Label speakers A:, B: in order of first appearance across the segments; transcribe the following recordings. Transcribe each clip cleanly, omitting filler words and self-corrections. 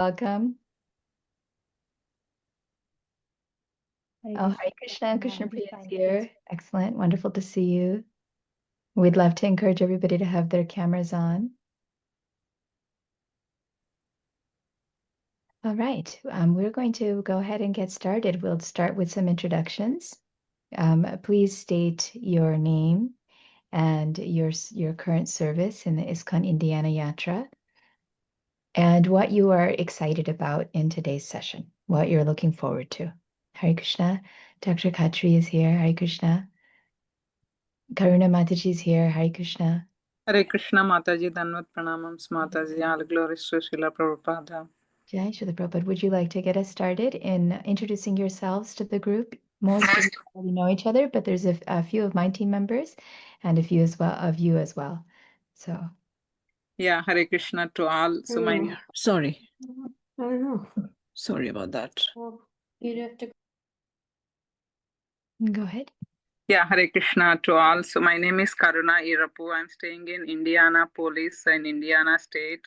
A: Welcome. Oh, Hare Krishna.
B: Krishna.
A: Krishna Priya is
B: Fine.
A: here. Excellent. Wonderful to see you. We'd love to encourage everybody to have their cameras on. All right. We're going to go ahead and get started. We'll start with some introductions. Please state your name and your current service in the ISKCON Indiana Yatra, and what you are excited about in today's session, what you're looking forward to. Hare Krishna. Dr. Khatri is here. Hare Krishna. Karuna Mataji is here. Hare Krishna.
C: Hare Krishna Mataji, Danvat Pranamams Mataji, all glories to Srila Prabhupada.
A: Jai Srila Prabhupada, would you like to get us started in introducing yourselves to the group? Most of you already know each other, but there's a few of my team members and a few of you as well. So.
C: Yeah, Hare Krishna to all. So my
B: Sorry. I don't know.
D: Sorry about that.
B: You have to.
A: Go ahead.
C: Yeah, Hare Krishna to all. So my name is Karuna Irapu. I'm staying in Indianapolis in Indiana State,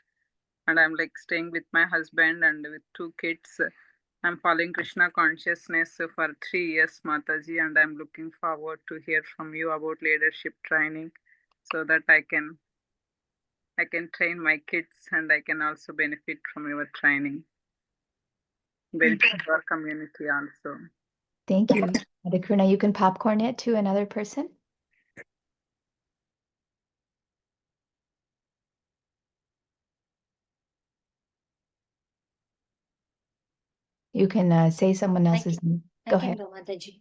C: and I'm like staying with my husband and with 2 kids. I'm following Krishna consciousness for 3 years, Mataji, and I'm looking forward to hear from you about leadership training, so that I can train my kids and I can also benefit from your training. Benefit our community also.
A: Thank you. Hare Krishna, you can popcorn it to another person. You can say someone else's name. Go ahead.
B: Go, Mataji.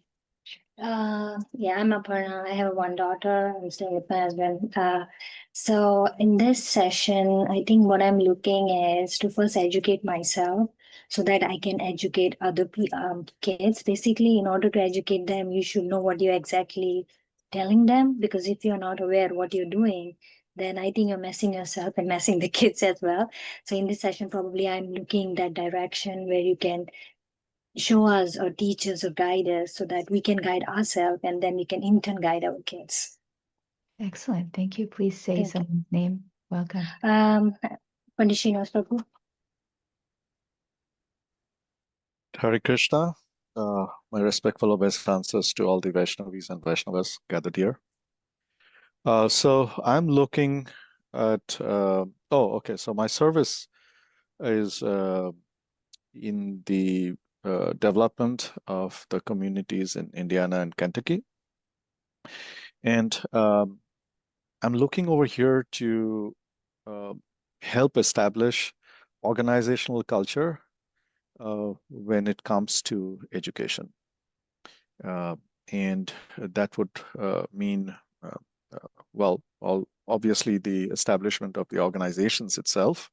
B: Yeah, I'm Aparna. I have 1 daughter. I'm staying with my husband. So in this session, I think what I'm looking is to first educate myself so that I can educate other kids. Basically, in order to educate them, you should know what you're exactly telling them, because if you're not aware what you're doing, then I think you're messing yourself and messing the kids as well. So in this session, probably I'm looking that direction where you can show us or teach us or guide us so that we can guide ourselves and then we can in turn guide our kids.
A: Excellent. Thank you. Please say
B: Thank you.
A: someone's name. Welcome.
B: Pandit Srinivas Prabhu.
E: Hare Krishna. My respectful obeisances to all the Vaishnavis and Vaishnavas gathered here. So I'm looking at, okay. So my service is in the development of the communities in Indiana and Kentucky. And I'm looking over here to help establish organizational culture when it comes to education. And that would mean, obviously the establishment of the organizations itself,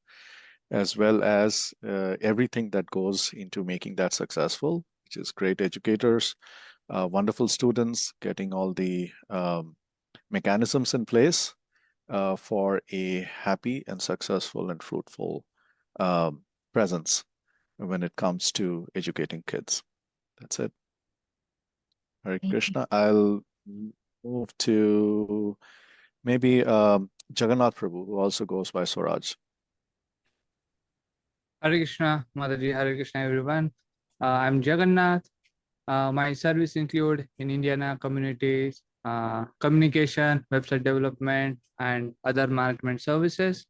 E: as well as everything that goes into making that successful, which is great educators, wonderful students, getting all the mechanisms in place for a happy and successful and fruitful presence when it comes to educating kids. That's it. Hare Krishna. I'll move to maybe Jagannath Prabhu, who also goes by Swaraj.
F: Hare Krishna, Mataji, Hare Krishna, everyone. I'm Jagannath. My service include in Indiana communities, communication, website development, and other management services.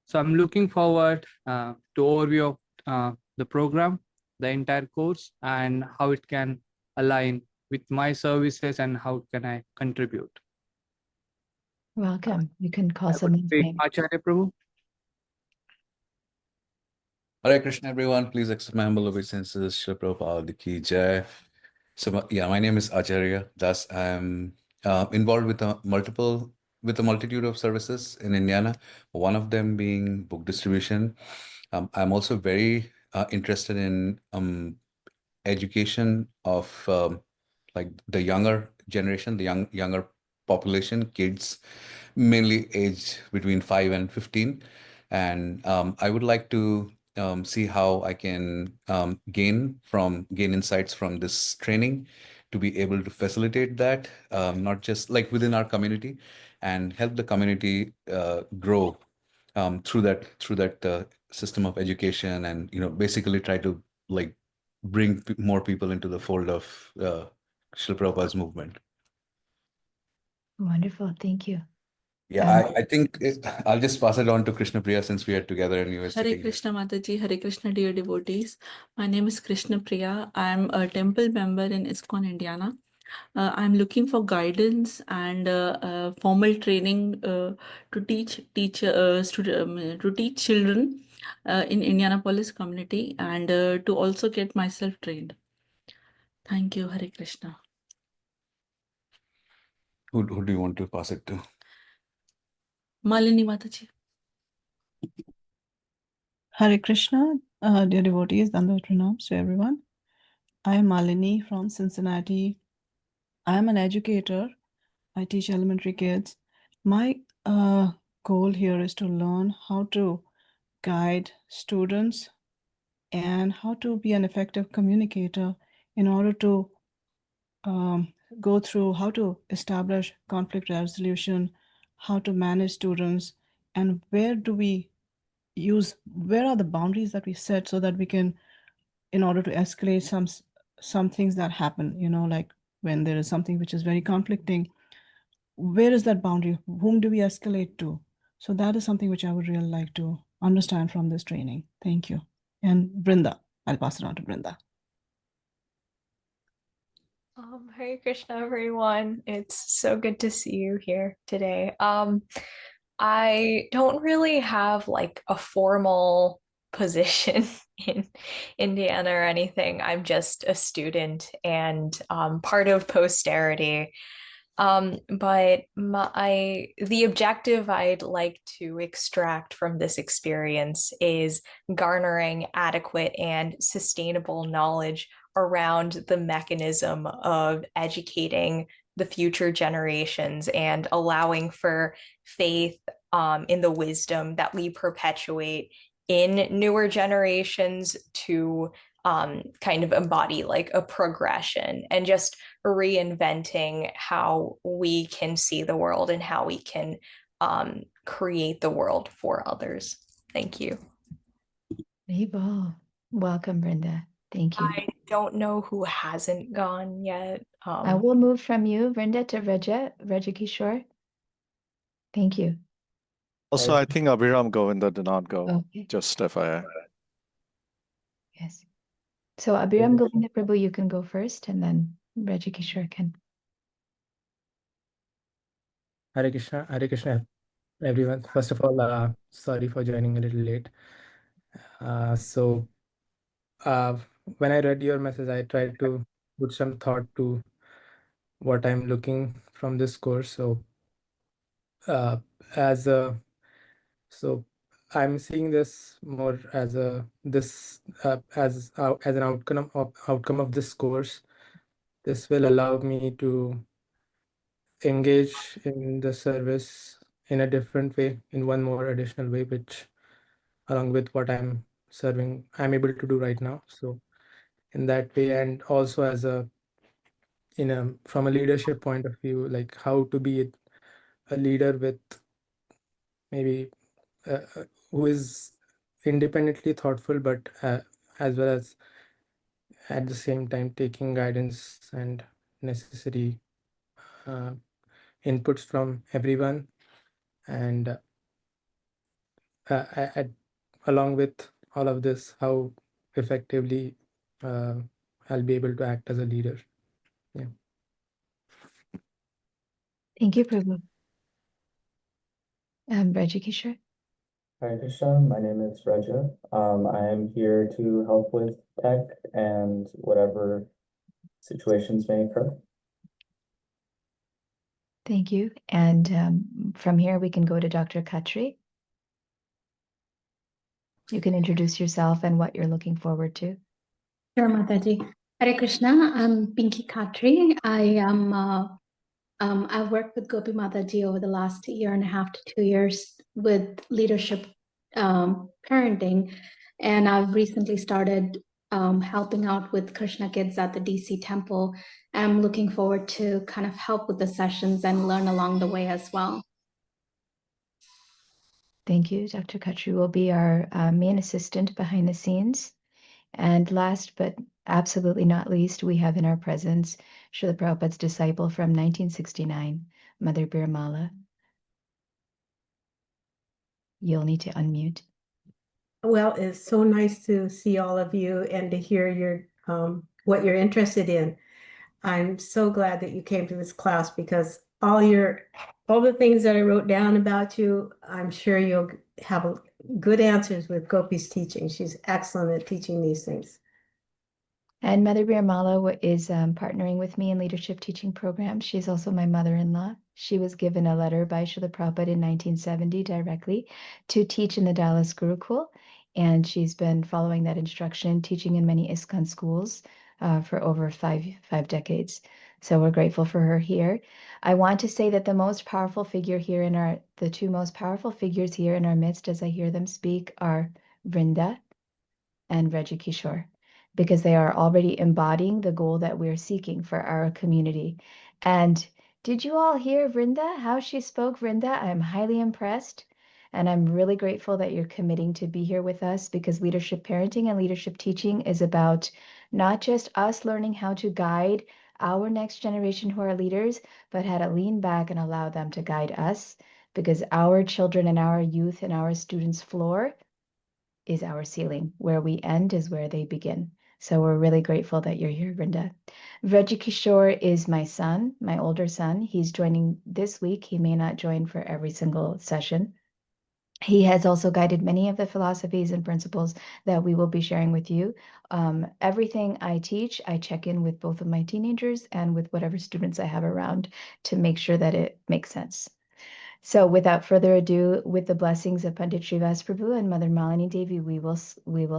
F: So I'm looking forward to overview of the program, the entire course, and how it can align with my services and how can I contribute.
A: Welcome. You can call someone's name.
F: Acharya Prabhu.
G: Hare Krishna, everyone. Please accept my humble obeisances. Srila Prabhupada Ki Jai. So, yeah, my name is Acharya. Thus, I'm involved with a multitude of services in Indiana. One of them being book distribution. I'm also very interested in education of like the younger generation, the younger population, kids, mainly aged between 5 and 15. And I would like to see how I can gain insights from this training to be able to facilitate that, not just like within our community, and help the community grow through that system of education, and basically try to like bring more people into the fold of Srila Prabhupada's movement.
A: Wonderful. Thank you.
G: Yeah, I think I'll just pass it on to Krishna Priya since we are together and you were
D: Hare
G: sitting.
D: Krishna Mataji, Hare Krishna dear devotees. My name is Krishna Priya. I'm a temple member in ISKCON Indiana. I'm looking for guidance and formal training to teach children in Indianapolis community, and to also get myself trained. Thank you, Hare Krishna.
G: Who do you want to pass it to?
D: Malini Mataji.
H: Hare Krishna, dear devotees, Dandavata Pranams to everyone. I am Malini from Cincinnati. I am an educator. I teach elementary kids. My goal here is to learn how to guide students and how to be an effective communicator in order to go through how to establish conflict resolution, how to manage students, and where are the boundaries that we set so that we can, in order to escalate some things that happen, like when there is something which is very conflicting, where is that boundary? Whom do we escalate to? So that is something which I would really like to understand from this training. Thank you. And Brinda, I'll pass it on to Brinda.
I: Hare Krishna, everyone. It's so good to see you here today. I don't really have like a formal position in Indiana or anything. I'm just a student and part of Posterity. But the objective I'd like to extract from this experience is garnering adequate and sustainable knowledge around the mechanism of educating the future generations and allowing for faith in the wisdom that we perpetuate in newer generations to kind of embody like a progression and just reinventing how we can see the world and how we can create the world for others. Thank you.
A: Welcome, Brenda. Thank you.
I: I don't know who hasn't gone yet.
A: I will move from you, Brenda, to Raja Kishore. Thank you.
E: Also, I think Abhiram Govinda did not go.
A: Okay.
E: Just FYI.
A: Yes. So Abhiram Govinda Prabhu, you can go first, and then Raja Kishore can.
F: Hare Krishna, everyone. First of all, sorry for joining a little late. So when I read your message, I tried to put some thought to what I'm looking from this course. So as a so I'm seeing this more as as an outcome of this course. This will allow me to engage in the service in a different way, in one more additional way, which along with what I'm able to do right now. So in that way, and also as from a leadership point of view, like how to be a leader with maybe who is independently thoughtful, but as well as at the same time taking guidance and necessary inputs from everyone, and along with all of this, how effectively I'll be able to act as a leader. Yeah.
A: Thank you, Prabhu. Raja Kishore.
J: Hare Krishna, my name is Raja. I am here to help with tech and whatever situations may occur.
A: Thank you. And from here, we can go to Dr. Khatri. You can introduce yourself and what you're looking forward to.
K: Sure, Mataji. Hare Krishna, I'm Pinky Khatri. I've worked with Gopi Mataji over the last 1.5 to 2 years with leadership parenting. And I've recently started helping out with Krishna Kids at the DC Temple. I'm looking forward to kind of help with the sessions and learn along the way as well.
A: Thank you. Dr. Khatri will be our main assistant behind the scenes. And last but absolutely not least, we have in our presence Srila Prabhupada's disciple from 1969, Mother Birmala. You'll need to unmute.
L: Well, it's so nice to see all of you and to hear your what you're interested in. I'm so glad that you came to this class because all the things that I wrote down about you, I'm sure you'll have good answers with Gopi's teaching. She's excellent at teaching these things.
A: And Mother Birmala is partnering with me in leadership teaching programs. She's also my mother-in-law. She was given a letter by Srila Prabhupada in 1970 directly to teach in the Dallas Gurukul. And she's been following that instruction, teaching in many ISKCON schools for over five decades. So we're grateful for her here. I want to say that the most powerful figure here the two most powerful figures here in our midst as I hear them speak are Vrinda and Reggie Kishore, because they are already embodying the goal that we're seeking for our community. And did you all hear Vrinda, how she spoke, Vrinda? I'm highly impressed. And I'm really grateful that you're committing to be here with us because leadership parenting and leadership teaching is about not just us learning how to guide our next generation who are leaders, but how to lean back and allow them to guide us because our children and our youth and our students' floor is our ceiling. Where we end is where they begin. So we're really grateful that you're here, Vrinda. Reggie Kishore is my son, my older son. He's joining this week. He may not join for every single session. He has also guided many of the philosophies and principles that we will be sharing with you. Everything I teach, I check in with both of my teenagers and with whatever students I have around to make sure that it makes sense. So without further ado, with the blessings of Pandit Srivas Prabhu and Mother Malini Devi, we will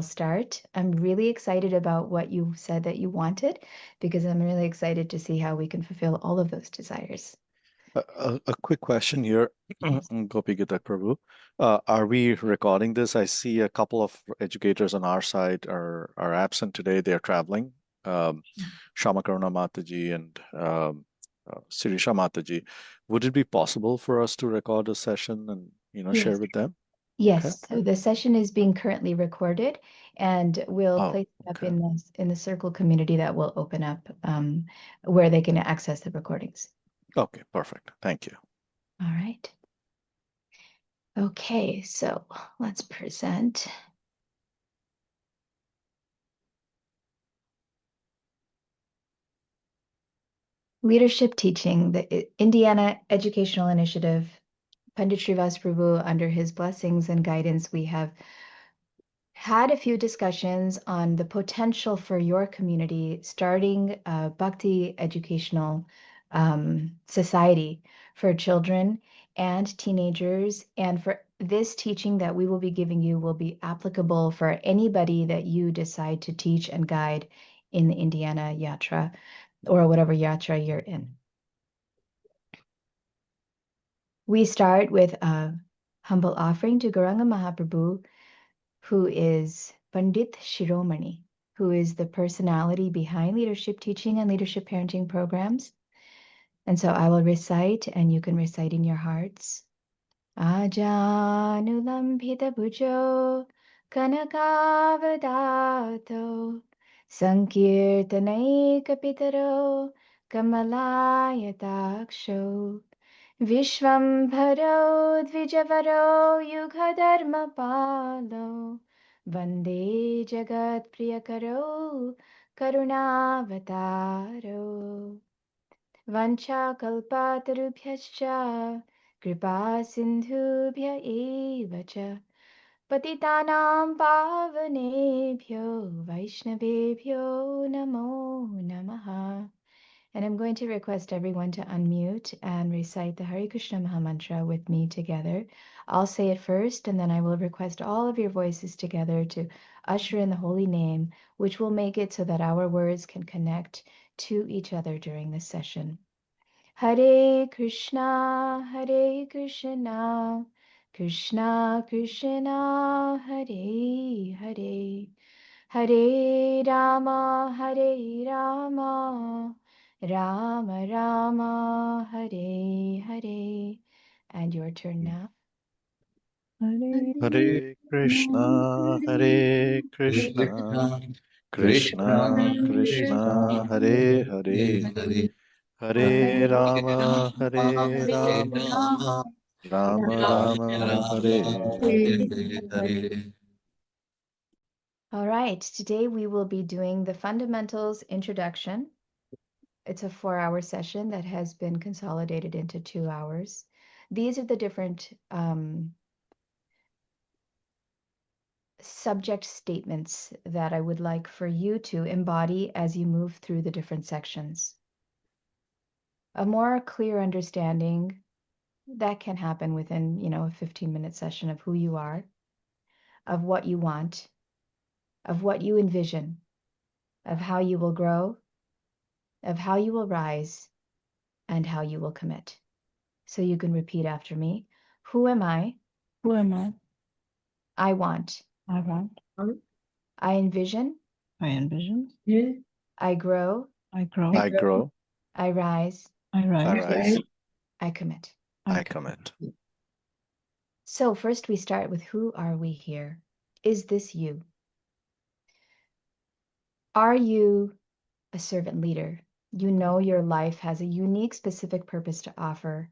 A: start. I'm really excited about what you said that you wanted, because I'm really excited to see how we can fulfill all of those desires.
E: A quick question here, Gopi Gita Prabhu. Are we recording this? I see a couple of educators on our side are absent today. They're traveling. Shamakaruna Mataji and Sirisha Mataji. Would it be possible for us to record a session and share
A: Yes.
E: with them?
A: Yes, so the session is being currently recorded, and we'll place it up in the circle community that will open up where they can access the recordings.
E: Okay, perfect. Thank you.
A: All right. Okay, so let's present. Leadership Teaching, the Indiana Educational Initiative, Pandit Srivas Prabhu, under his blessings and guidance, we have had a few discussions on the potential for your community starting a Bhakti educational society for children and teenagers. And for this teaching that we will be giving you will be applicable for anybody that you decide to teach and guide in the Indiana Yatra or whatever Yatra you're in. We start with a humble offering to Gauranga Mahaprabhu, who is Pandit Shiromani, who is the personality behind leadership teaching and leadership parenting programs. And so I will recite, and you can recite in your hearts. Ajanulambhita bhujo kanakavadato sankirtanaikapitaro kamalaya Vishwambharo Dvijavaro Yugadharmapalo Vande Jagat Priyakaro Karunavataro Vanchakalpatarubhyascha Kripa Sindhubhya Evacha Patitanam Pavanebhyo Vaishnavebhyo Namo Namaha. And I'm going to request everyone to unmute and recite the Hare Krishna Maha Mantra with me together. I'll say it first, and then I will request all of your voices together to usher in the holy name, which will make it so that our words can connect to each other during this session. Hare Krishna, Krishna Krishna, Hare Hare. Hare Rama, Rama Rama, Hare Hare. And your turn now.
H: Hare
E: Hare Krishna, Hare Krishna, Krishna Krishna, Hare Hare, Hare Rama, Hare Rama, Rama Rama, Hare Hare.
A: All right, today we will be doing the fundamentals introduction. It's a 4-hour session that has been consolidated into 2 hours. These are the different subject statements that I would like for you to embody as you move through the different sections. A more clear understanding that can happen within, a 15-minute session of who you are, of what you want, of what you envision, of how you will grow, of how you will rise, and how you will commit. So you can repeat after me. Who am I?
H: Who am I?
A: I want.
H: I want.
A: I envision.
H: I envision.
A: I grow.
H: I grow.
E: I grow,
A: I rise.
H: I
E: I
H: rise.
E: rise,
A: I commit.
E: I commit.
A: So first we start with who are we here? Is this you? Are you a servant leader? You know your life has a unique, specific purpose to offer.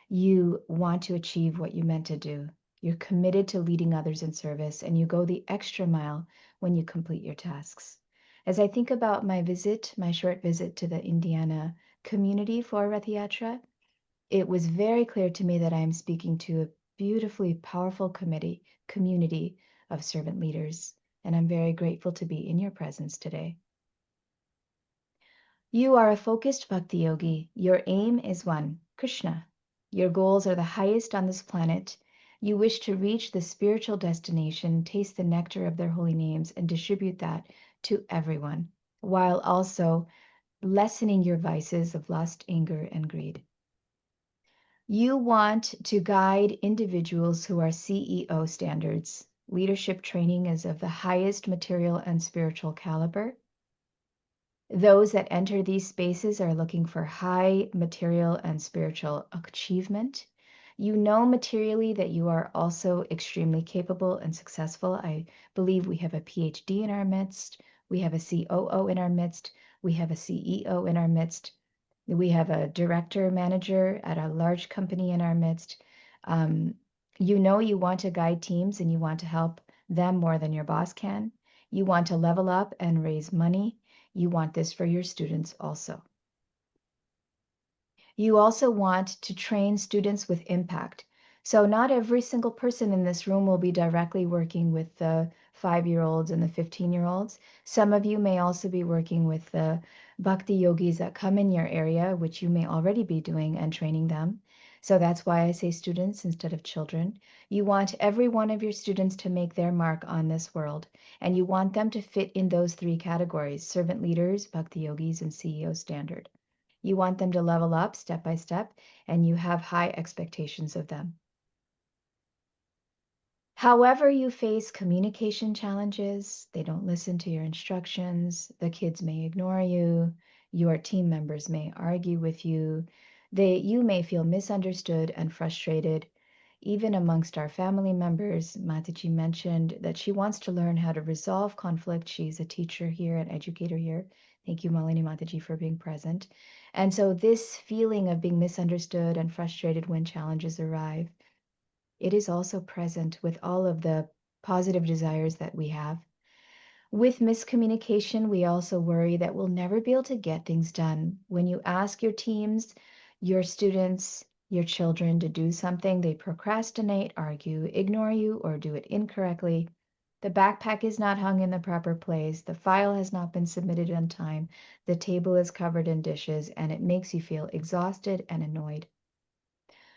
A: You want to achieve what you meant to do. You're committed to leading others in service, and you go the extra mile when you complete your tasks. As I think about my short visit to the Indiana community for Rath Yatra, it was very clear to me that I am speaking to a beautifully powerful community of servant leaders, and I'm very grateful to be in your presence today. You are a focused bhakti yogi. Your aim is one, Krishna. Your goals are the highest on this planet. You wish to reach the spiritual destination, taste the nectar of their holy names, and distribute that to everyone, while also lessening your vices of lust, anger, and greed. You want to guide individuals who are CEO standards. Leadership training is of the highest material and spiritual caliber. Those that enter these spaces are looking for high material and spiritual achievement. You know materially that you are also extremely capable and successful. I believe we have a PhD in our midst. We have a COO in our midst. We have a CEO in our midst. We have a director manager at a large company in our midst. You know you want to guide teams and you want to help them more than your boss can. You want to level up and raise money. You want this for your students also. You also want to train students with impact. So not every single person in this room will be directly working with the 5-year-olds and the 15-year-olds. Some of you may also be working with the bhakti yogis that come in your area, which you may already be doing and training them. So that's why I say students instead of children. You want every one of your students to make their mark on this world, and you want them to fit in those 3 categories: servant leaders, bhakti yogis, and CEO standard. You want them to level up step by step, and you have high expectations of them. However, you face communication challenges, they don't listen to your instructions, the kids may ignore you, your team members may argue with you, you may feel misunderstood and frustrated. Even amongst our family members, Mataji mentioned that she wants to learn how to resolve conflict. She's a teacher here, an educator here. Thank you, Malini Mataji, for being present. And so this feeling of being misunderstood and frustrated when challenges arrive, it is also present with all of the positive desires that we have. With miscommunication, we also worry that we'll never be able to get things done. When you ask your teams, your students, your children to do something, they procrastinate, argue, ignore you, or do it incorrectly. The backpack is not hung in the proper place. The file has not been submitted on time. The table is covered in dishes, and it makes you feel exhausted and annoyed.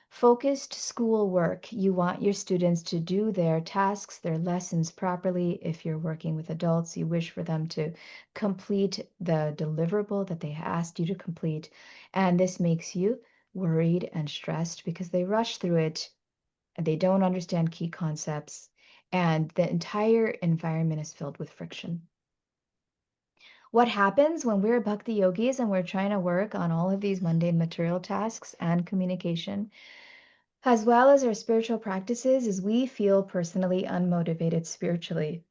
A: Focused school work. You want your students to do their tasks, their lessons properly. If you're working with adults, you wish for them to complete the deliverable that they asked you to complete. And this makes you worried and stressed because they rush through it and they don't understand key concepts. And the entire environment is filled with friction. What happens when we're bhakti yogis and we're trying to work on all of these mundane material tasks and communication? as well as our spiritual practices, is we feel personally unmotivated spiritually.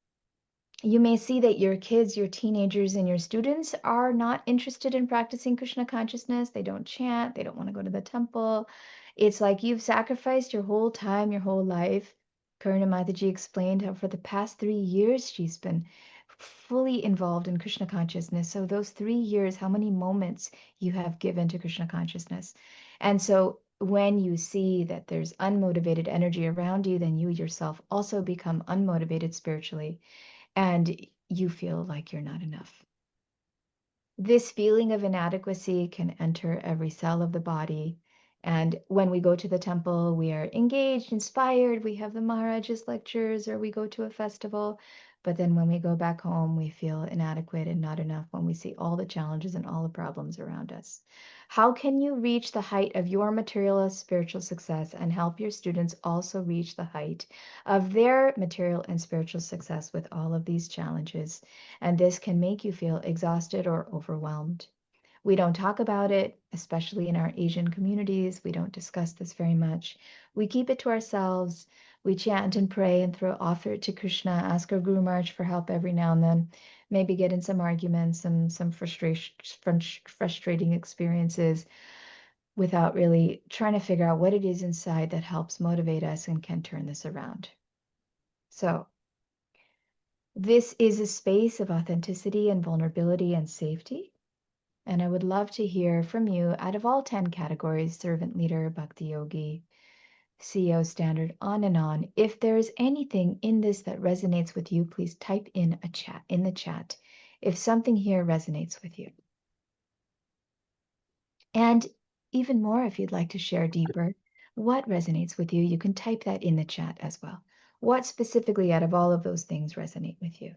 A: You may see that your kids, your teenagers, and your students are not interested in practicing Krishna consciousness. They don't chant, they don't want to go to the temple. It's like you've sacrificed your whole time, your whole life. Karuna Mataji explained how for the past 3 years she's been fully involved in Krishna consciousness. So those 3 years, how many moments you have given to Krishna consciousness. And so when you see that there's unmotivated energy around you, then you yourself also become unmotivated spiritually, and you feel like you're not enough. This feeling of inadequacy can enter every cell of the body. And when we go to the temple, we are engaged, inspired, we have the Maharaj's lectures, or we go to a festival. But then when we go back home, we feel inadequate and not enough when we see all the challenges and all the problems around us. How can you reach the height of your material spiritual success and help your students also reach the height of their material and spiritual success with all of these challenges? And this can make you feel exhausted or overwhelmed. We don't talk about it, especially in our Asian communities. We don't discuss this very much. We keep it to ourselves. We chant and pray and offer it to Krishna, ask our Guru Maharaj for help every now and then, maybe get in some arguments and some frustrating experiences without really trying to figure out what it is inside that helps motivate us and can turn this around. So this is a space of authenticity and vulnerability and safety. And I would love to hear from you out of all 10 categories: servant leader, bhakti yogi, CEO standard, on and on. If there's anything in this that resonates with you, please type in the chat if something here resonates with you. And even more, if you'd like to share deeper what resonates with you, you can type that in the chat as well. What specifically out of all of those things resonate with you?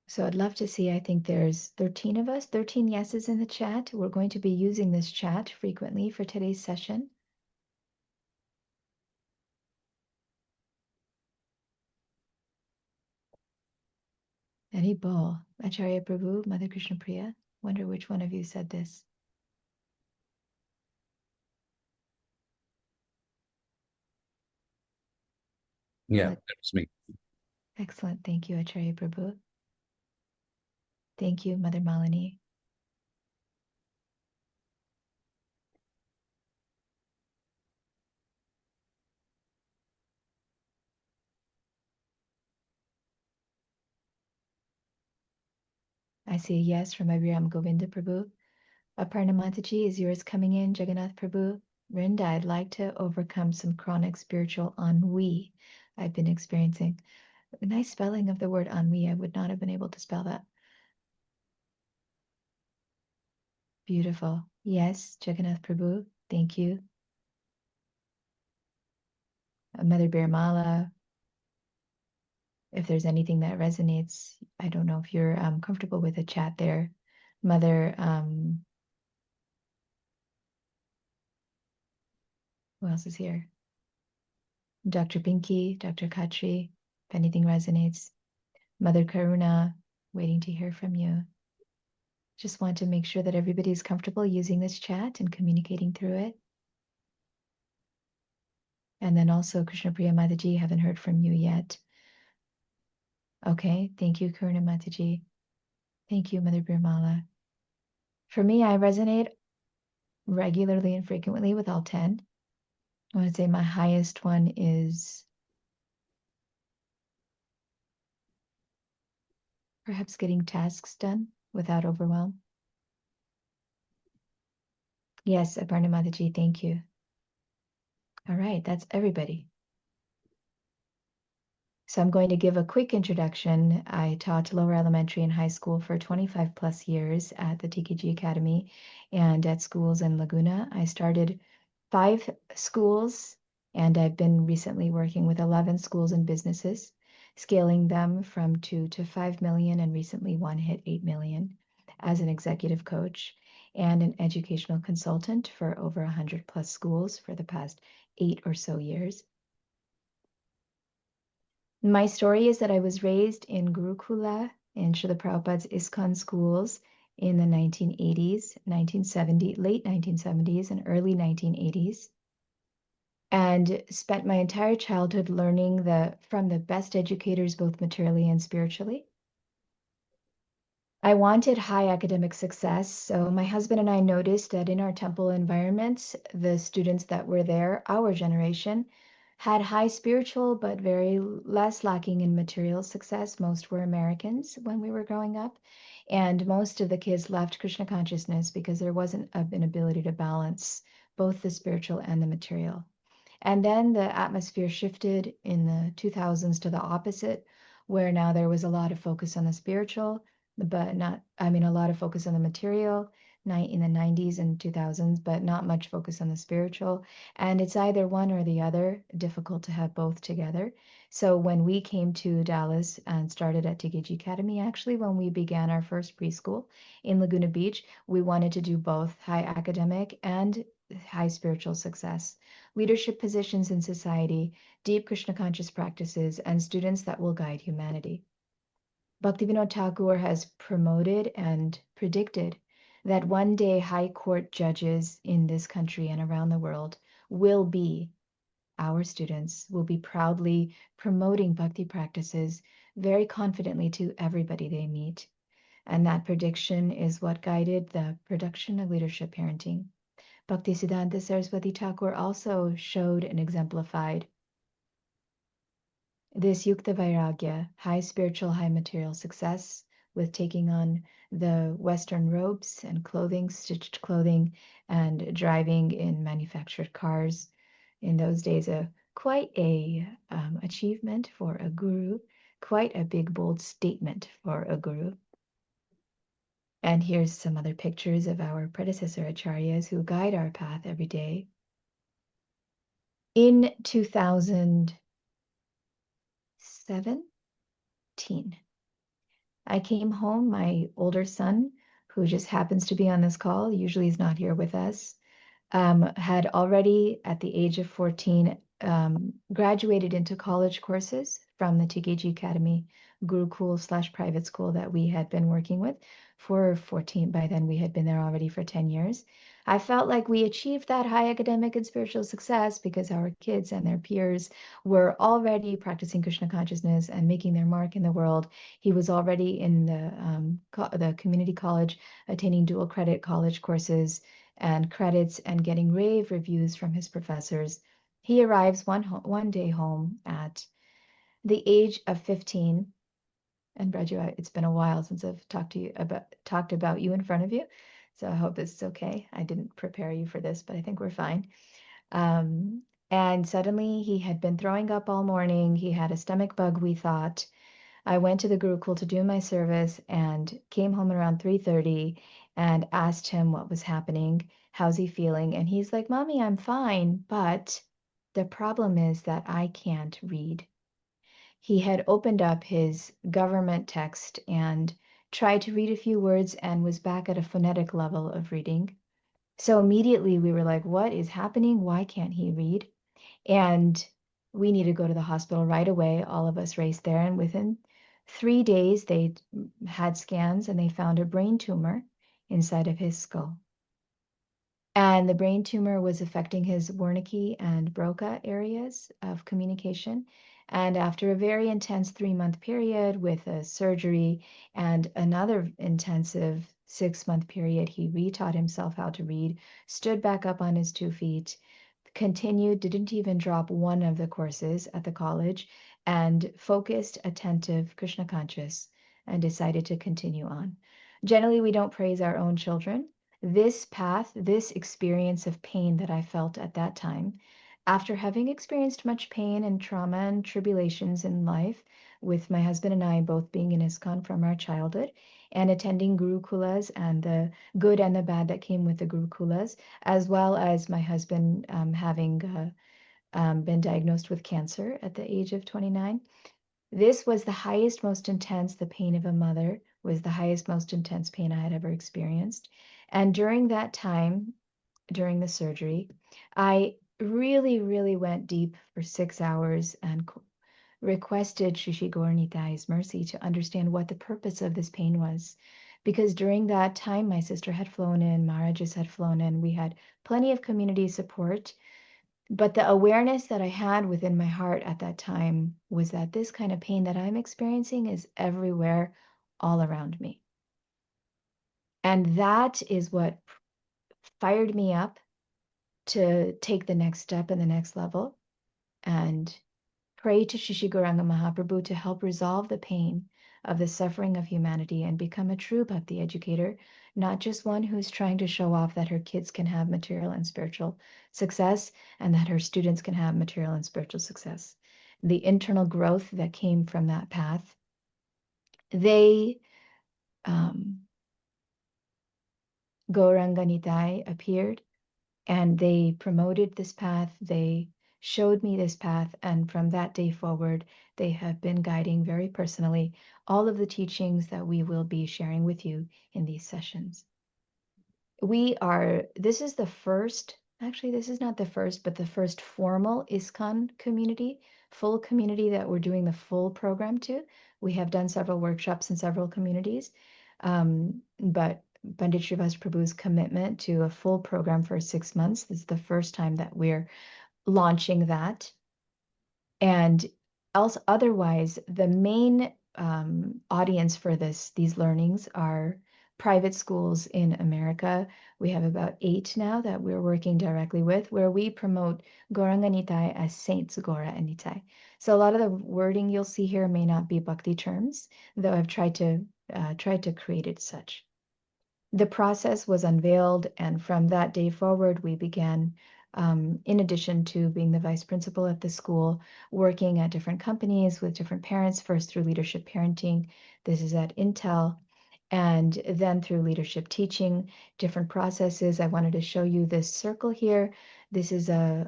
A: So I'd love to see, I think there's 13 of us, 13 yeses in the chat. We're going to be using this chat frequently for today's session. Any ball. Acharya Prabhu, Mother Krishna Priya. Wonder which one of you said this.
G: Yeah, that was me.
A: Excellent. Thank you, Acharya Prabhu. Thank you, Mother Malini. I see a yes from Abhiram Govinda Prabhu. Aparna Mataji, is yours coming in? Jagannath Prabhu. Rinda, I'd like to overcome some chronic spiritual ennui I've been experiencing. A nice spelling of the word ennui. I would not have been able to spell that. Beautiful. Yes, Jagannath Prabhu. Thank you. Mother Birmala, if there's anything that resonates, I don't know if you're comfortable with a chat there. Mother, who else is here? Dr. Pinky, Dr. Khatri, if anything resonates. Mother Karuna, waiting to hear from you. Just want to make sure that everybody's comfortable using this chat and communicating through it. And then also Krishna Priya Mataji, haven't heard from you yet. Okay, thank you, Karuna Mataji. Thank you, Mother Birmala. For me, I resonate regularly and frequently with all 10. I want to say my highest one is perhaps getting tasks done without overwhelm. Yes, Aparna Mataji, thank you. All right, that's everybody. So I'm going to give a quick introduction. I taught lower elementary and high school for 25 plus years at the TKG Academy and at schools in Laguna. I started 5 schools, and I've been recently working with 11 schools and businesses, scaling them from 2 to 5 million, and recently one hit 8 million as an executive coach and an educational consultant for over 100 plus schools for the past 8 or so years. My story is that I was raised in Gurukula in Srila Prabhupada's ISKCON schools in the 1980s, 1970, late 1970s and early 1980s, and spent my entire childhood learning from the best educators, both materially and spiritually. I wanted high academic success, so my husband and I noticed that in our temple environments, the students that were there, our generation, had high spiritual but very less lacking in material success. Most were Americans when we were growing up, and most of the kids left Krishna consciousness because there wasn't an ability to balance both the spiritual and the material. And then the atmosphere shifted in the 2000s to the opposite, where now there was a lot of focus on the spiritual, but not, I mean, a lot of focus on the material in the 90s and 2000s, but not much focus on the spiritual. And it's either one or the other, difficult to have both together. So when we came to Dallas and started at TKG Academy, actually, when we began our first preschool in Laguna Beach, we wanted to do both high academic and high spiritual success, leadership positions in society, deep Krishna conscious practices, and students that will guide humanity. Bhaktivinoda Thakur has promoted and predicted that one day high court judges in this country and around the world will be our students, will be proudly promoting bhakti practices very confidently to everybody they meet. And that prediction is what guided the production of Leadership Parenting. Bhaktisiddhanta Saraswati Thakur also showed and exemplified this yukta vairagya, high spiritual, high material success, with taking on the Western robes and clothing, stitched clothing, and driving in manufactured cars. In those days, quite a achievement for a guru, quite a big, bold statement for a guru. And here's some other pictures of our predecessor acharyas who guide our path every day. In 2017, I came home. My older son, who just happens to be on this call, usually is not here with us, had already at the age of 14 graduated into college courses from the TKG Academy Gurukul / private school that we had been working with for 14. By then we had been there already for 10 years. I felt like we achieved that high academic and spiritual success because our kids and their peers were already practicing Krishna consciousness and making their mark in the world. He was already in the community college, attaining dual credit college courses and credits and getting rave reviews from his professors. He arrives one day home at the age of 15. And Braju, it's been a while since I've talked about you in front of you, so I hope this is okay. I didn't prepare you for this, but I think we're fine. And suddenly he had been throwing up all morning. He had a stomach bug, we thought. I went to the Gurukul to do my service and came home around 3:30 and asked him what was happening. How's he feeling? And he's like, Mommy, I'm fine, but the problem is that I can't read. He had opened up his government text and tried to read a few words and was back at a phonetic level of reading. So immediately we were like, what is happening? Why can't he read? And we need to go to the hospital right away. All of us raced there. And within 3 days, they had scans and they found a brain tumor inside of his skull. And the brain tumor was affecting his Wernicke and Broca areas of communication. And after a very intense 3-month period with a surgery and another intensive 6-month period, he retaught himself how to read, stood back up on his 2 feet, continued, didn't even drop one of the courses at the college, and focused, attentive, Krishna conscious, and decided to continue on. Generally, we don't praise our own children. This path, this experience of pain that I felt at that time, after having experienced much pain and trauma and tribulations in life, with my husband and I both being in ISKCON from our childhood and attending Gurukulas and the good and the bad that came with the Gurukulas, as well as my husband having been diagnosed with cancer at the age of 29. This was the highest, most intense, the pain of a mother was the highest, most intense pain I had ever experienced. And during that time, during the surgery, I really, really went deep for 6 hours and requested Shishi Gornitai's mercy to understand what the purpose of this pain was. Because during that time, my sister had flown in, Maharajas had flown in, we had plenty of community support. But the awareness that I had within my heart at that time was that this kind of pain that I'm experiencing is everywhere, all around me. And that is what fired me up to take the next step and the next level and pray to Shishiguranga Mahaprabhu to help resolve the pain of the suffering of humanity and become a true bhakti educator, not just one who's trying to show off that her kids can have material and spiritual success and that her students can have material and spiritual success. The internal growth that came from that path, they, Gauranga Nitai appeared and they promoted this path. They showed me this path. And from that day forward, they have been guiding very personally all of the teachings that we will be sharing with you in these sessions. This is the first, actually, this is not the first, but the first formal ISKCON community, full community that we're doing the full program to. We have done several workshops in several communities, but Pandit Srivas Prabhu's commitment to a full program for 6 months. This is the first time that we're launching that. And else, otherwise, the main audience for these learnings are private schools in America. We have about 8 now that we're working directly with, where we promote Gauranga Nitai as Saints Gaura and Nitai. So a lot of the wording you'll see here may not be Bhakti terms, though I've tried to create it such. The process was unveiled, and from that day forward, we began, in addition to being the vice principal at the school, working at different companies with different parents, first through leadership parenting. This is at Intel, and then through leadership teaching, different processes. I wanted to show you this circle here. This is a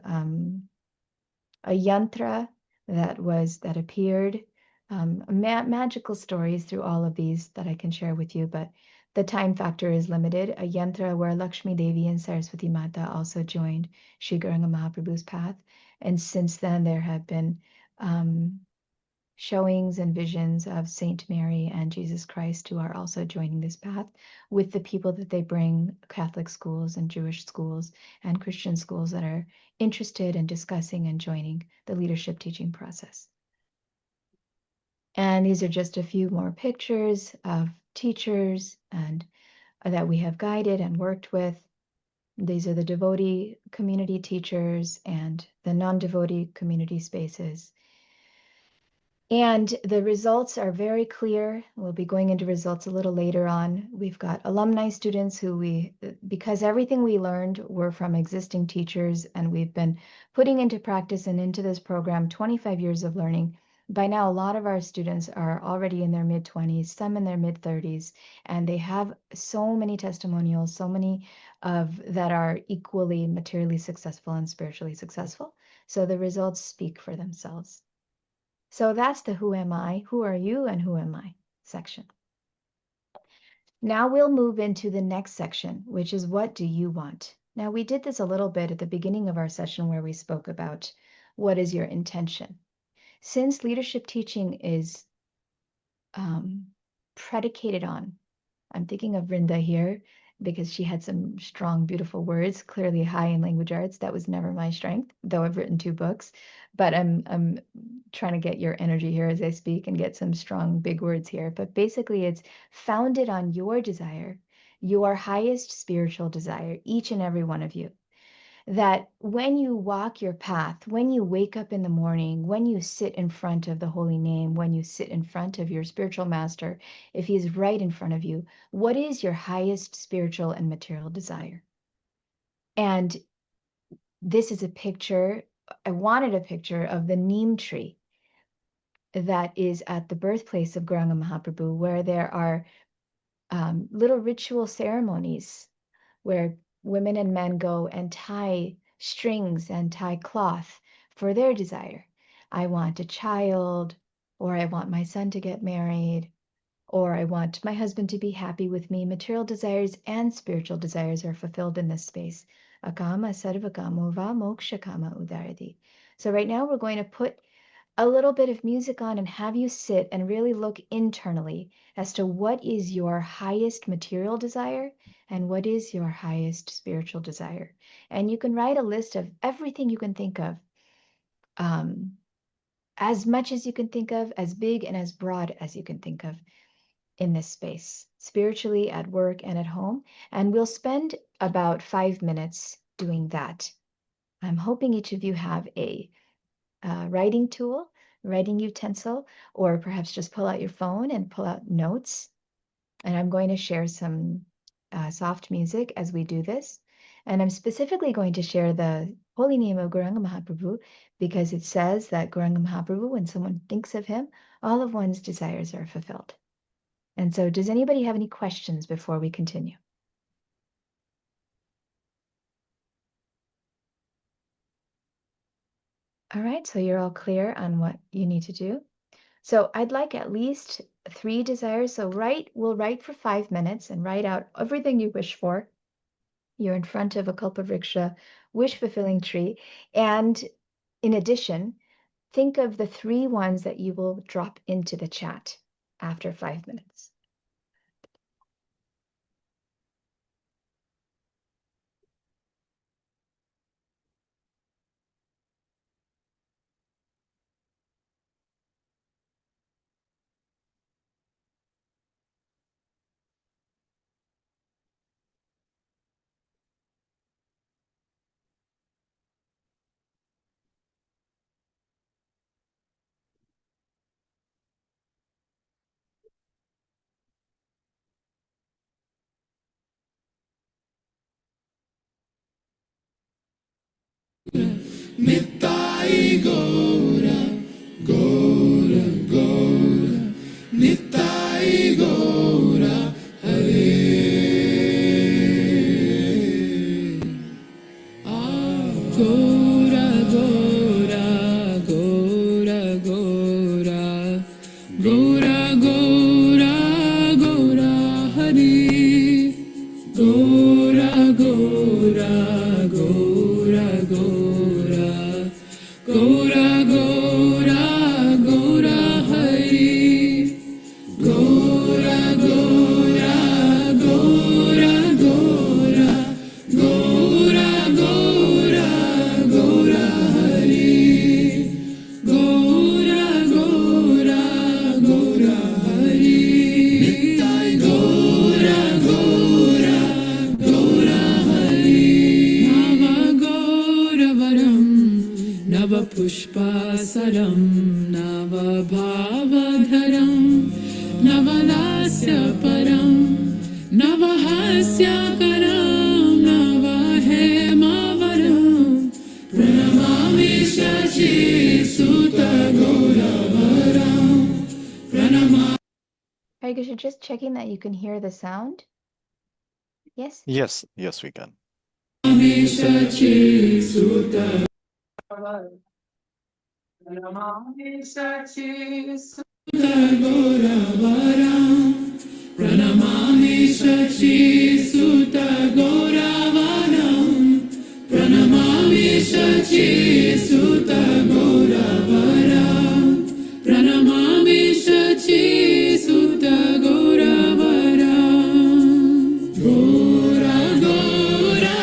A: yantra that appeared, magical stories through all of these that I can share with you, but the time factor is limited. A yantra where Lakshmi Devi and Saraswati Mata also joined Sri Gauranga Mahaprabhu's path. And since then, there have been showings and visions of Saint Mary and Jesus Christ, who are also joining this path with the people that they bring, Catholic schools and Jewish schools and Christian schools that are interested in discussing and joining the leadership teaching process. And these are just a few more pictures of teachers and that we have guided and worked with. These are the devotee community teachers and the non-devotee community spaces. And the results are very clear. We'll be going into results a little later on. We've got alumni students who because everything we learned were from existing teachers, and we've been putting into practice and into this program 25 years of learning. By now, a lot of our students are already in their mid-20s, some in their mid-30s, and they have so many testimonials, so many that are equally materially successful and spiritually successful. So the results speak for themselves. So that's the who am I, who are you, and who am I section. Now we'll move into the next section, which is what do you want? Now we did this a little bit at the beginning of our session where we spoke about what is your intention. Since leadership teaching is predicated on, I'm thinking of Vrinda here because she had some strong, beautiful words, clearly high in language arts. That was never my strength, though I've written 2 books. But I'm trying to get your energy here as I speak and get some strong, big words here. But basically, it's founded on your desire, your highest spiritual desire, each and every one of you. That when you walk your path, when you wake up in the morning, when you sit in front of the holy name, when you sit in front of your spiritual master, if he's right in front of you, what is your highest spiritual and material desire? And this is a picture, I wanted a picture of the neem tree that is at the birthplace of Gauranga Mahaprabhu, where there are little ritual ceremonies where women and men go and tie strings and tie cloth for their desire. I want a child, or I want my son to get married, or I want my husband to be happy with me. Material desires and spiritual desires are fulfilled in this space. Akama sarvakamo va moksha kama udarati. So right now we're going to put a little bit of music on and have you sit and really look internally as to what is your highest material desire and what is your highest spiritual desire. And you can write a list of everything you can think of, as much as you can think of, as big and as broad as you can think of in this space, spiritually, at work, and at home. And we'll spend about 5 minutes doing that. I'm hoping each of you have a writing tool, writing utensil, or perhaps just pull out your phone and pull out notes. And I'm going to share some soft music as we do this. And I'm specifically going to share the holy name of Gauranga Mahaprabhu because it says that Gauranga Mahaprabhu, when someone thinks of him, all of one's desires are fulfilled. And so does anybody have any questions before we continue? All right, so you're all clear on what you need to do. So I'd like at least 3 desires. So we'll write for 5 minutes and write out everything you wish for. You're in front of a Kalpavriksha wish-fulfilling tree. And in addition, think of the 3 ones that you will drop into the chat after 5 minutes.
M: Nittai Gora, Gora, Gora, Nittai Gora, Hare. Gora, Gora, Gora, Gora, Gora, Gora, Gora, Hare. Gora, Gora, Gora, Gora, Gora, Gora, Gora, Hare. Gora, Gora, Gora, Gora, Gora, Gora, Gora, Hare. Gora, Gora, Gora, Hare. Nittai Gora, Gora, Gora, Hare. Nava Gauravaram, Nava Pushpasaram, Nava Bhavadharam, Nava Lasya Param, Nava Hasya Karam, Nava Hemavaram, Pranamami Shachi Suta Gauravaram, Pranamami.
A: Hare Krishna, just checking that you can hear the sound. Yes?
E: Yes, we can.
M: Shachi Suta Gauravaram, Pranamami Shachi Suta Gauravaram, Pranamami Shachi Suta Gauravaram, Pranamami Shachi Suta Gauravaram. Gora, Gora,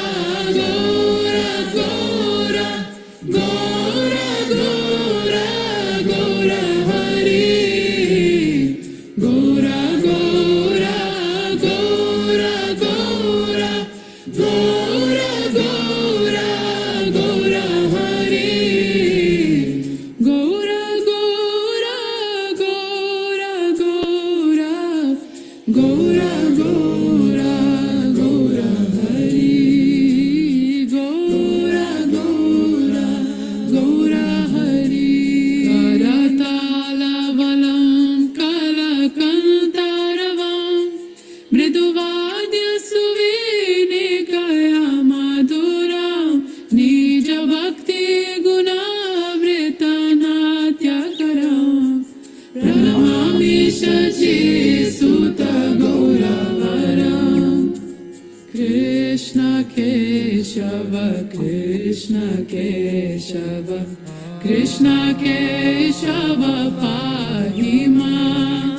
M: Gora, Gora, Gora, Gora, Gora, Hare. Gora, Gora, Gora, Gora, Gora, Gora, Gora, Hare. Gora, Gora, Gora, Gora, Gora, Gora, Gora, Hare. Gora, Gora, Gora, Hare. Karatala-valam, kalakantaravam, mriduvadya suvinikaya madhuram, nija bhakti gunavrita-natyakaram, pranamami shachi suta gauravaram. Krishna Keshava, Krishna Keshava, Krishna Keshava pahi maa.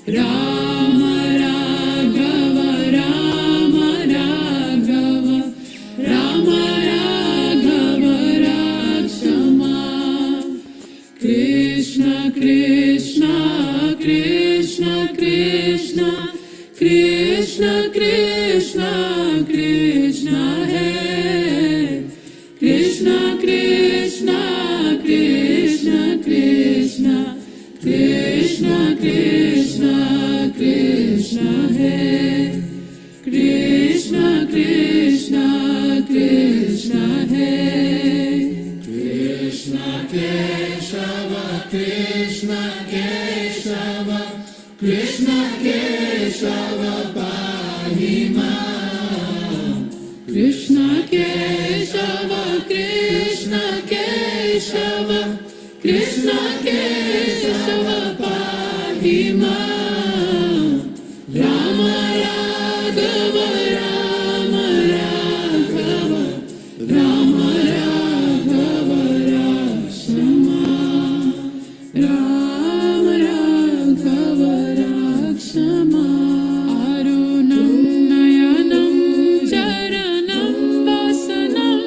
M: Rama Raghava Rama Raghava Rama Raghava Rakshama. Krishna Krishna Krishna Krishna Krishna Krishna Krishna Hai. Krishna Krishna Krishna Krishna Krishna Krishna Krishna Hai. Krishna Krishna Krishna Hai. Krishna Keshava Krishna Keshava Krishna Keshava pahi maa. Krishna Keshava Krishna Keshava Krishna Keshava pahi maa. Rama Raghava Rama Raghava Rama Raghava Rakshama. Rama Raghava Rakshama. Arunam Nayanam Charanam Vasanam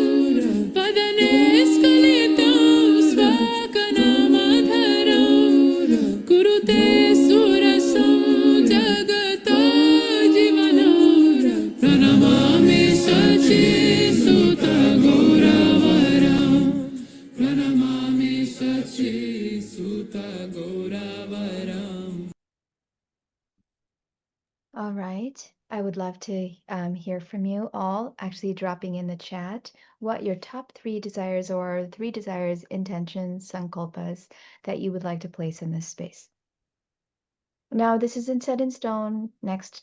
M: Padane Skalitam Svakanamadharam Kurute Surasam Jagata Jivanam Pranamami Sachi Suta Gauravaram. Pranamami Sachi Suta Gauravaram.
A: All right. I would love to hear from you all, actually dropping in the chat what your top 3 desires or 3 desires, intentions, sankalpas that you would like to place in this space. Now, this isn't set in stone.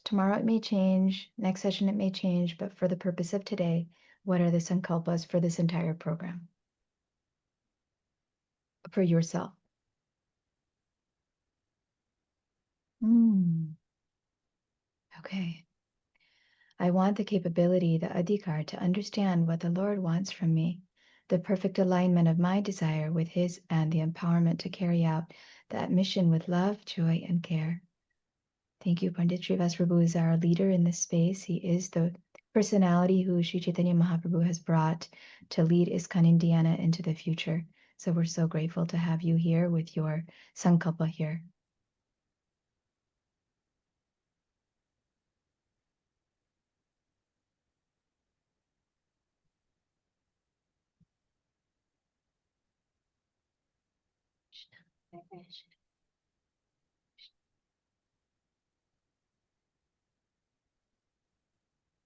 A: Tomorrow it may change. Next session it may change. But for the purpose of today, what are the sankalpas for this entire program? For yourself. Okay. I want the capability, the adhikar, to understand what the Lord wants from me, the perfect alignment of my desire with His, and the empowerment to carry out that mission with love, joy, and care. Thank you, Pandit Srivas Prabhu is our leader in this space. He is the personality who Sri Chaitanya Mahaprabhu has brought to lead ISKCON Indiana into the future. So we're so grateful to have you here with your sankalpa here.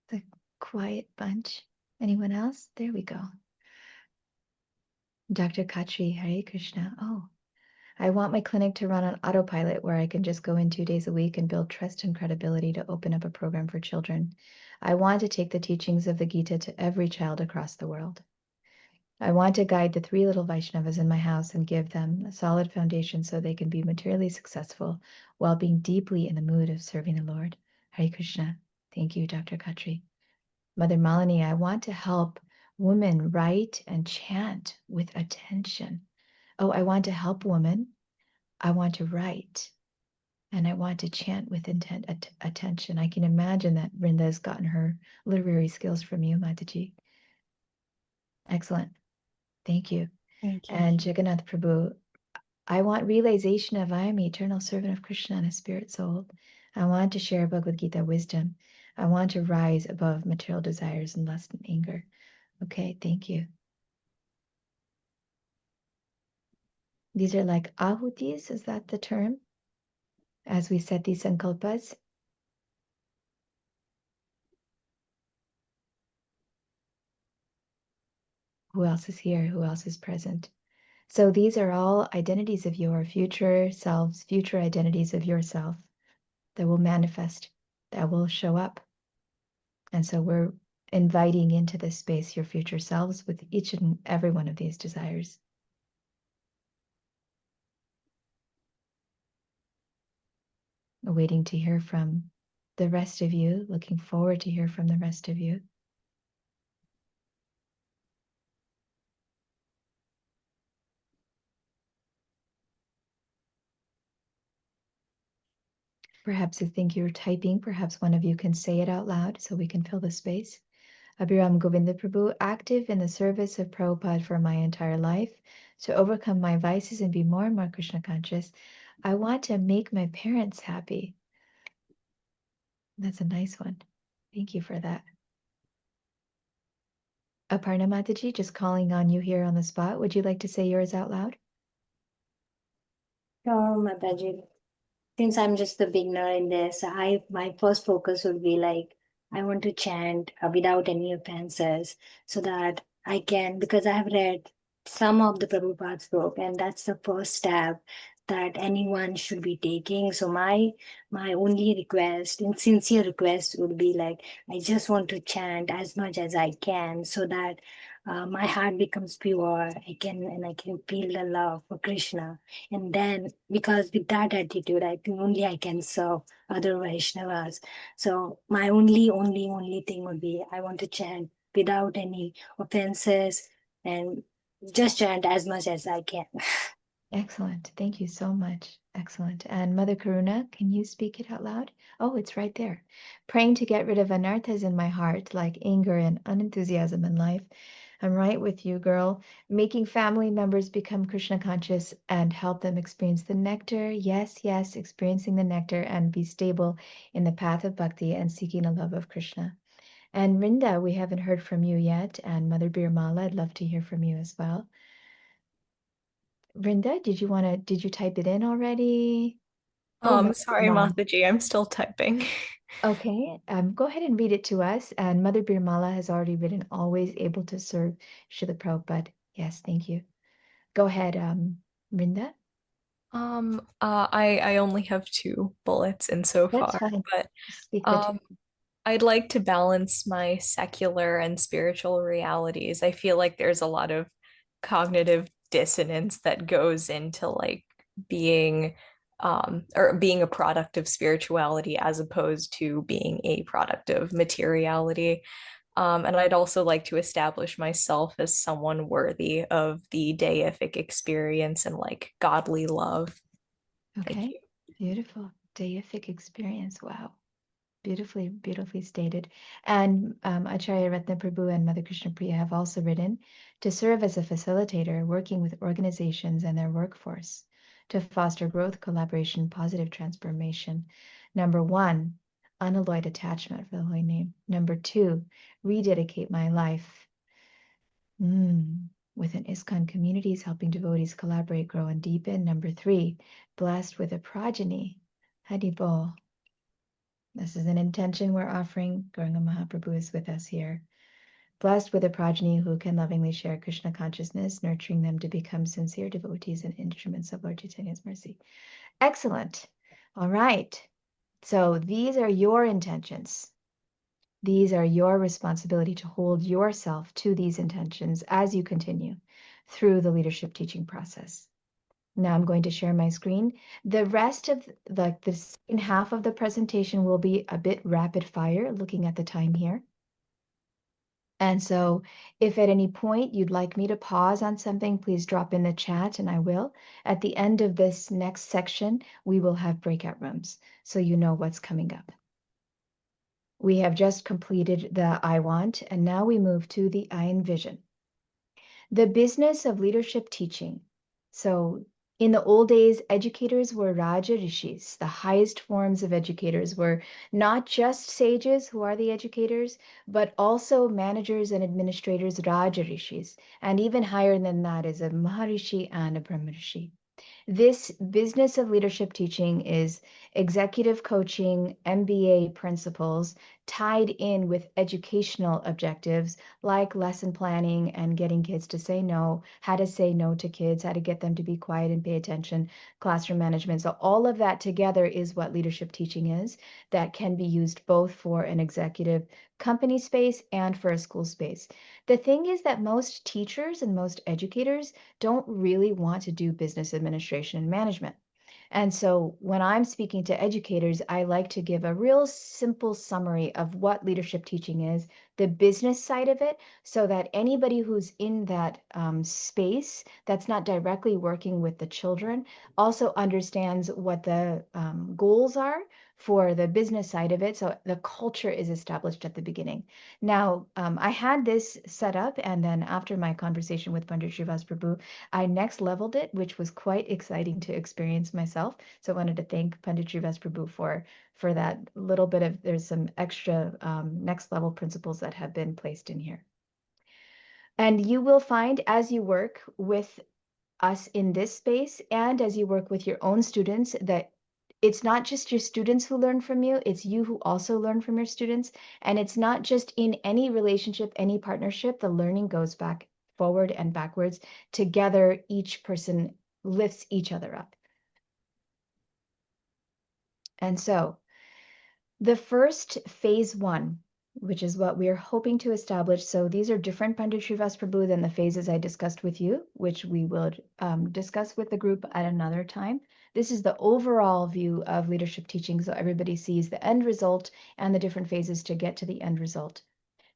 A: The quiet bunch. Anyone else? There we go. Dr. Khatri, Hare Krishna. Oh, I want my clinic to run on autopilot where I can just go in 2 days a week and build trust and credibility to open up a program for children. I want to take the teachings of the Gita to every child across the world. I want to guide the 3 little Vaishnavas in my house and give them a solid foundation so they can be materially successful while being deeply in the mood of serving the Lord. Hare Krishna. Thank you, Dr. Khatri. Mother Malini, I want to help women write and chant with attention. Oh, I want to help women. I want to write. And I want to chant with attention. I can imagine that Vrinda's gotten her literary skills from you, Mataji. Excellent. Thank you.
H: Thank you.
A: And Jagannath Prabhu, I want realization of I am the eternal servant of Krishna and a spirit soul. I want to share Bhagavad Gita wisdom. I want to rise above material desires and lust and anger. Okay, thank you. These are like ahutis, is that the term? As we set these sankalpas. Who else is here? Who else is present? So these are all identities of your future selves, future identities of yourself that will manifest, that will show up. And so we're inviting into this space your future selves with each and every one of these desires. Waiting to hear from the rest of you, looking forward to hear from the rest of you. Perhaps I think you're typing. Perhaps one of you can say it out loud so we can fill the space. Abhiram Govinda Prabhu, active in the service of Prabhupada for my entire life, to overcome my vices and be more and more Krishna conscious. I want to make my parents happy. That's a nice one. Thank you for that. Aparna Mataji, just calling on you here on the spot. Would you like to say yours out loud?
B: Oh, Mataji. Since I'm just the beginner in this, my first focus would be like I want to chant without any offenses, so that I can, because I have read some of the Prabhupada's book, and that's the first step that anyone should be taking. So my only request, and sincere request, would be like I just want to chant as much as I can, so that my heart becomes pure. I can feel the love for Krishna. And then, because with that attitude, I think only I can serve other Vaishnavas. So my only thing would be I want to chant without any offenses and just chant as much as I can.
A: Excellent. Thank you so much. Excellent. And Mother Karuna, can you speak it out loud? Oh, it's right there. Praying to get rid of anarthas in my heart, like anger and unenthusiasm in life. I'm right with you, girl. Making family members become Krishna conscious and help them experience the nectar. Yes, yes, experiencing the nectar and be stable in the path of bhakti and seeking the love of Krishna. And Rinda, we haven't heard from you yet. And Mother Birmala, I'd love to hear from you as well. Rinda, did you type it in already? Oh, Mother
I: Sorry,
A: Birmala.
I: Mataji, I'm still typing.
A: Okay, go ahead and read it to us. And Mother Birmala has already written, always able to serve Srila Prabhupada. Yes, thank you. Go ahead, Rinda.
I: I only have 2 bullets in so
A: That's
I: far,
A: fine.
I: but
A: Speak the two.
I: I'd like to balance my secular and spiritual realities. I feel like there's a lot of cognitive dissonance that goes into like being or being a product of spirituality as opposed to being a product of materiality. And I'd also like to establish myself as someone worthy of the deific experience and like godly love. Thank
A: Okay,
I: you.
A: beautiful. Deific experience. Wow. Beautifully, beautifully stated. And Acharya Ratna Prabhu and Mother Krishna Priya have also written to serve as a facilitator, working with organizations and their workforce to foster growth, collaboration, positive transformation. Number 1, unalloyed attachment for the holy name. Number 2, rededicate my life. Within ISKCON communities, helping devotees collaborate, grow, and deepen. Number 3, blessed with a progeny. Haribol. This is an intention we're offering. Gauranga Mahaprabhu is with us here. Blessed with a progeny who can lovingly share Krishna consciousness, nurturing them to become sincere devotees and instruments of Lord Chaitanya's mercy. Excellent. All right. So these are your intentions. These are your responsibility to hold yourself to these intentions as you continue through the leadership teaching process. Now I'm going to share my screen. The rest of the second half of the presentation will be a bit rapid fire, looking at the time here. And so if at any point you'd like me to pause on something, please drop in the chat and I will. At the end of this next section, we will have breakout rooms, so you know what's coming up. We have just completed the I want, and now we move to the I envision. The business of leadership teaching. So in the old days, educators were Raja Rishis. The highest forms of educators were not just sages, who are the educators, but also managers and administrators, Raja Rishis. And even higher than that is a Maharishi and a Brahmarishi. This business of leadership teaching is executive coaching, MBA principles tied in with educational objectives like lesson planning and getting kids to say no, how to say no to kids, how to get them to be quiet and pay attention, classroom management. So all of that together is what leadership teaching is, that can be used both for an executive company space and for a school space. The thing is that most teachers and most educators don't really want to do business administration and management. And so when I'm speaking to educators, I like to give a real simple summary of what leadership teaching is, the business side of it, so that anybody who's in that space that's not directly working with the children also understands what the goals are for the business side of it. So the culture is established at the beginning. Now, I had this set up, and then after my conversation with Pandit Srivas Prabhu, I next leveled it, which was quite exciting to experience myself. So I wanted to thank Pandit Srivas Prabhu for that little bit of, there's some extra next level principles that have been placed in here. And you will find as you work with us in this space and as you work with your own students that it's not just your students who learn from you, it's you who also learn from your students. And it's not just in any relationship, any partnership, the learning goes back forward and backwards. Together, each person lifts each other up. And so the first phase 1, which is what we're hoping to establish. So these are different Pandit Srivas Prabhu than the phases I discussed with you, which we will discuss with the group at another time. This is the overall view of leadership teaching, so everybody sees the end result and the different phases to get to the end result.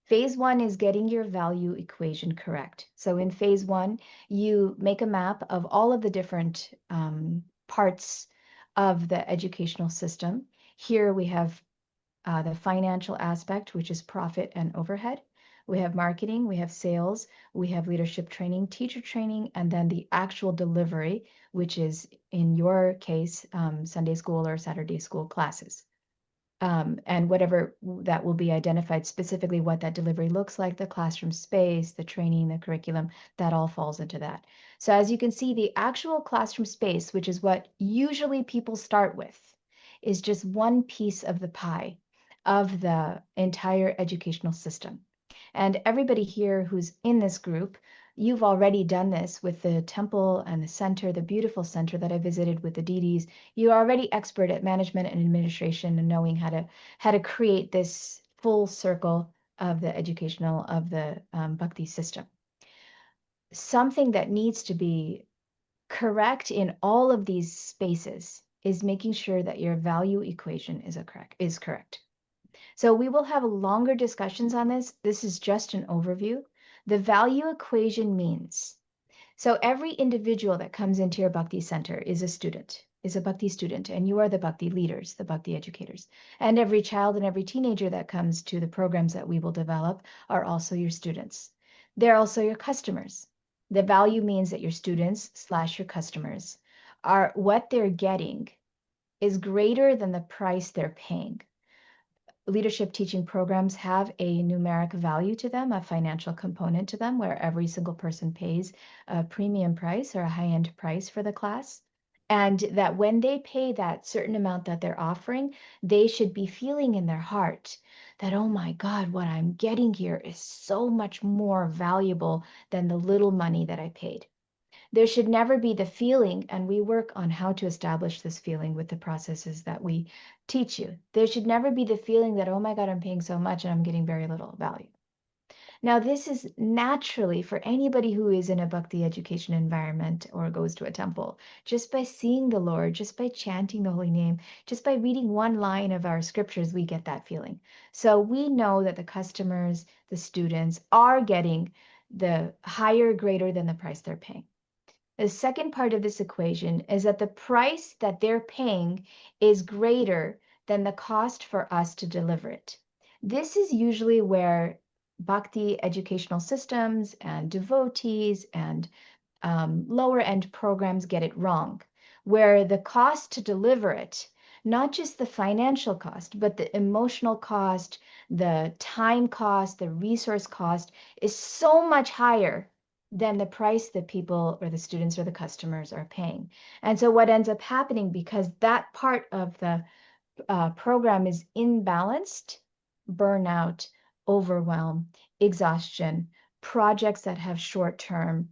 A: Phase 1 is getting your value equation correct. So in phase 1, you make a map of all of the different parts of the educational system. Here we have the financial aspect, which is profit and overhead. We have marketing, we have sales, we have leadership training, teacher training, and then the actual delivery, which is in your case, Sunday school or Saturday school classes. And whatever that will be identified specifically what that delivery looks like, the classroom space, the training, the curriculum, that all falls into that. So as you can see, the actual classroom space, which is what usually people start with, is just one piece of the pie of the entire educational system. And everybody here who's in this group, you've already done this with the temple and the center, the beautiful center that I visited with the Didis. You're already expert at management and administration and knowing how to create this full circle of the educational, of the bhakti system. Something that needs to be correct in all of these spaces is making sure that your value equation is correct. So we will have longer discussions on this. This is just an overview. The value equation means, so every individual that comes into your Bhakti Center is a student, is a Bhakti student, and you are the Bhakti leaders, the Bhakti educators. And every child and every teenager that comes to the programs that we will develop are also your students. They're also your customers. The value means that your students / your customers are, what they're getting is greater than the price they're paying. Leadership teaching programs have a numeric value to them, a financial component to them, where every single person pays a premium price or a high-end price for the class. And that when they pay that certain amount that they're offering, they should be feeling in their heart that, oh my God, what I'm getting here is so much more valuable than the little money that I paid. There should never be the feeling, and we work on how to establish this feeling with the processes that we teach you. There should never be the feeling that, oh my God, I'm paying so much and I'm getting very little value. Now, this is naturally for anybody who is in a bhakti education environment or goes to a temple, just by seeing the Lord, just by chanting the holy name, just by reading one line of our scriptures, we get that feeling. So we know that the customers, the students are getting the higher, greater than the price they're paying. The second part of this equation is that the price that they're paying is greater than the cost for us to deliver it. This is usually where bhakti educational systems and devotees and lower end programs get it wrong, where the cost to deliver it, not just the financial cost, but the emotional cost, the time cost, the resource cost is so much higher than the price that people or the students or the customers are paying. And so what ends up happening, because that part of the program is imbalanced, burnout, overwhelm, exhaustion, projects that have short-term,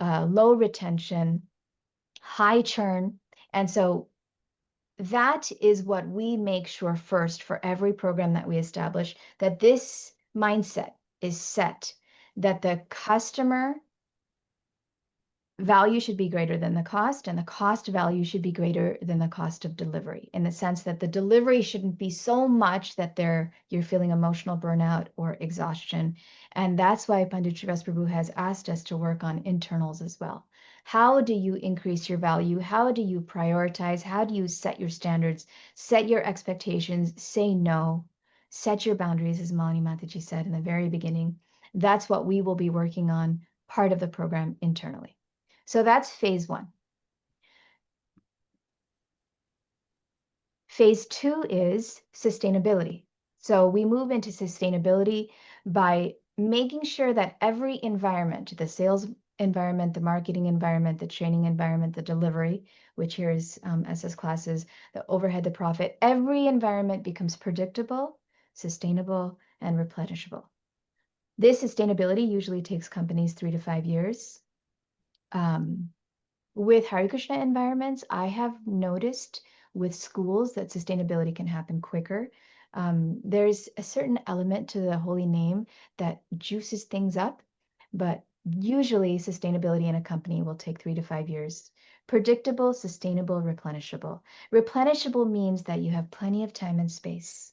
A: low retention, high churn. And so that is what we make sure first for every program that we establish, that this mindset is set, that the customer value should be greater than the cost, and the cost value should be greater than the cost of delivery, in the sense that the delivery shouldn't be so much that you're feeling emotional burnout or exhaustion. And that's why Pandit Srivas Prabhu has asked us to work on internals as well. How do you increase your value? How do you prioritize? How do you set your standards, set your expectations, say no, set your boundaries, as Malini Mataji said in the very beginning? That's what we will be working on, part of the program internally. So that's phase 1. Phase 2 is sustainability. So we move into sustainability by making sure that every environment, the sales environment, the marketing environment, the training environment, the delivery, which here is SS classes, the overhead, the profit, every environment becomes predictable, sustainable, and replenishable. This sustainability usually takes companies 3 to 5 years. With Hare Krishna environments, I have noticed with schools that sustainability can happen quicker. There's a certain element to the holy name that juices things up, but usually sustainability in a company will take 3 to 5 years. Predictable, sustainable, replenishable. Replenishable means that you have plenty of time and space.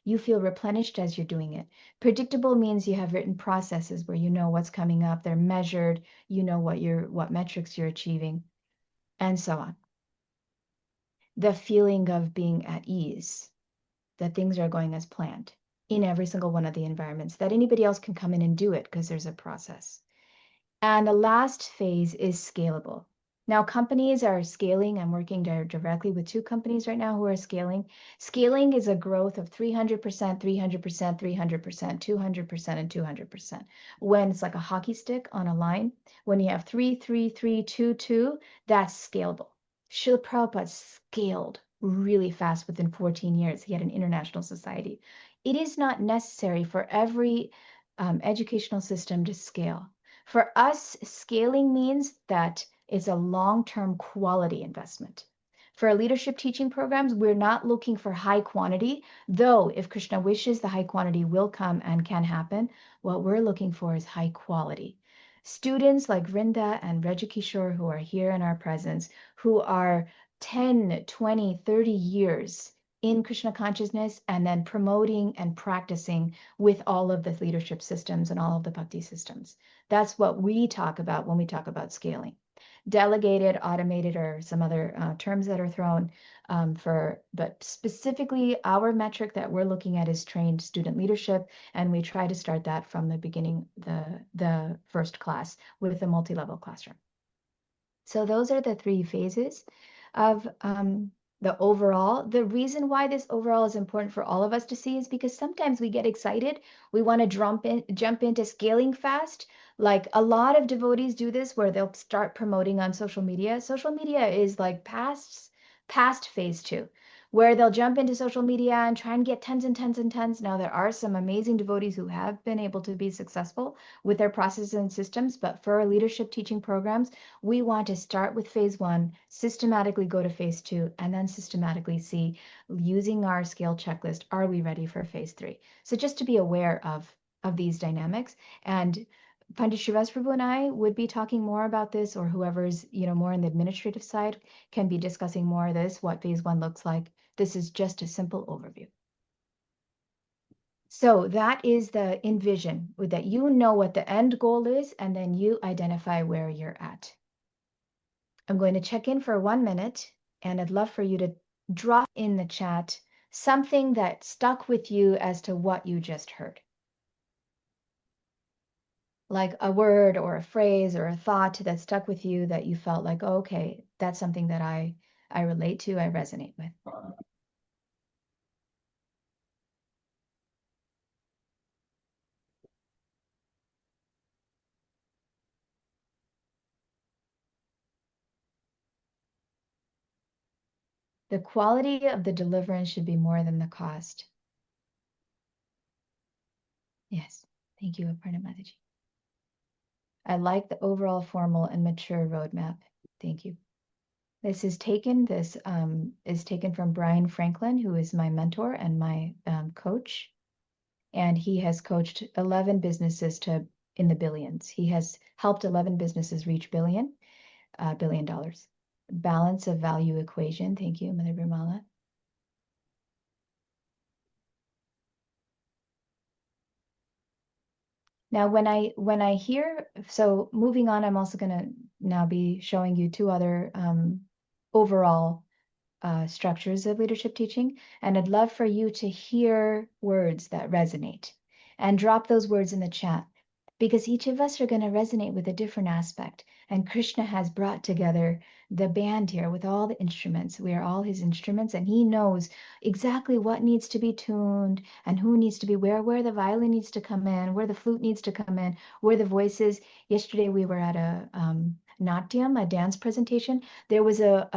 A: You feel replenished as you're doing it. Predictable means you have written processes where you know what's coming up, they're measured, you know what metrics you're achieving, and so on. The feeling of being at ease, that things are going as planned in every single one of the environments, that anybody else can come in and do it because there's a process. And the last phase is scalable. Now, companies are scaling. I'm working directly with 2 companies right now who are scaling. Scaling is a growth of 300%, 300%, 300%, 200%, and 200%. When it's like a hockey stick on a line, when you have 3, 3, 3, 2, 2, that's scalable. Srila Prabhupada scaled really fast within 14 years. He had an international society. It is not necessary for every educational system to scale. For us, scaling means that it's a long-term quality investment. For our leadership teaching programs, we're not looking for high quantity, though if Krishna wishes, the high quantity will come and can happen. What we're looking for is high quality. Students like Vrinda and Reggie Kishore, who are here in our presence, who are 10, 20, 30 years in Krishna consciousness and then promoting and practicing with all of the leadership systems and all of the bhakti systems. That's what we talk about when we talk about scaling. Delegated, automated, or some other terms that are thrown but specifically our metric that we're looking at is trained student leadership, and we try to start that from the beginning, the first class with a multi-level classroom. So those are the 3 phases of the overall. The reason why this overall is important for all of us to see is because sometimes we get excited. We want to jump into scaling fast. Like a lot of devotees do this where they'll start promoting on social media. Social media is like past phase 2, where they'll jump into social media and try and get tons and tons and tons. Now, there are some amazing devotees who have been able to be successful with their processes and systems, but for our leadership teaching programs, we want to start with phase 1, systematically go to phase 2, and then systematically see, using our scale checklist, are we ready for phase 3? So just to be aware of these dynamics. And Pandit Srivas Prabhu and I would be talking more about this, or whoever's more on the administrative side can be discussing more of this, what phase 1 looks like. This is just a simple overview. So that is the envision, that you know what the end goal is, and then you identify where you're at. I'm going to check in for 1 minute, and I'd love for you to drop in the chat something that stuck with you as to what you just heard. Like a word or a phrase or a thought that stuck with you that you felt like, oh, okay, that's something that I relate to, I resonate with. The quality of the deliverance should be more than the cost. Yes, thank you, Aparna Mataji. I like the overall formal and mature roadmap. Thank you. This is taken from Brian Franklin, who is my mentor and my coach. And he has coached 11 businesses in the billions. He has helped 11 businesses reach billion. billion. Balance of value equation. Thank you, Mother Birmala. Now, when I hear, so moving on, I'm also going to now be showing you two other overall structures of leadership teaching, and I'd love for you to hear words that resonate and drop those words in the chat, because each of us are going to resonate with a different aspect. And Krishna has brought together the band here with all the instruments. We are all his instruments, and he knows exactly what needs to be tuned and who needs to be where the violin needs to come in, where the flute needs to come in, where the voices. Yesterday we were at a Natyam, a dance presentation. There was a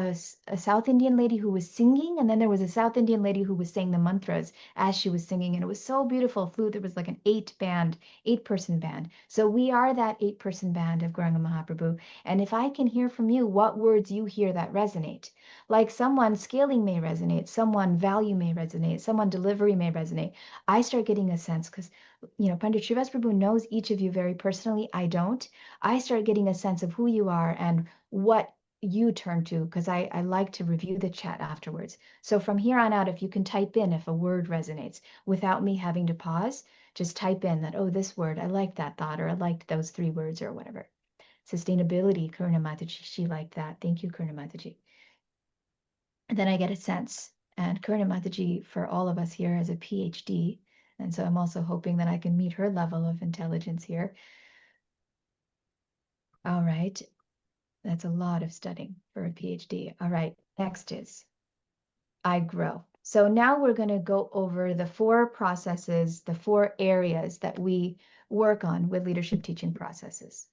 A: South Indian lady who was singing, and then there was a South Indian lady who was saying the mantras as she was singing, and it was so beautiful. Flute, there was like an 8-person band. So we are that 8-person band of Gauranga Mahaprabhu. And if I can hear from you what words you hear that resonate, like someone scaling may resonate, someone value may resonate, someone delivery may resonate, I start getting a sense, because Pandit Srivas Prabhu knows each of you very personally. I don't. I start getting a sense of who you are and what you turn to, because I like to review the chat afterwards. So from here on out, if you can type in if a word resonates without me having to pause, just type in that, oh, this word, I liked that thought, or I liked those 3 words, or whatever. Sustainability, Karuna Mataji, she liked that. Thank you, Karuna Mataji. And then I get a sense, and Karuna Mataji, for all of us here, has a PhD. And so I'm also hoping that I can meet her level of intelligence here. All right. That's a lot of studying for a PhD. All right. Next is I grow. So now we're going to go over the 4 processes, the 4 areas that we work on with leadership teaching processes.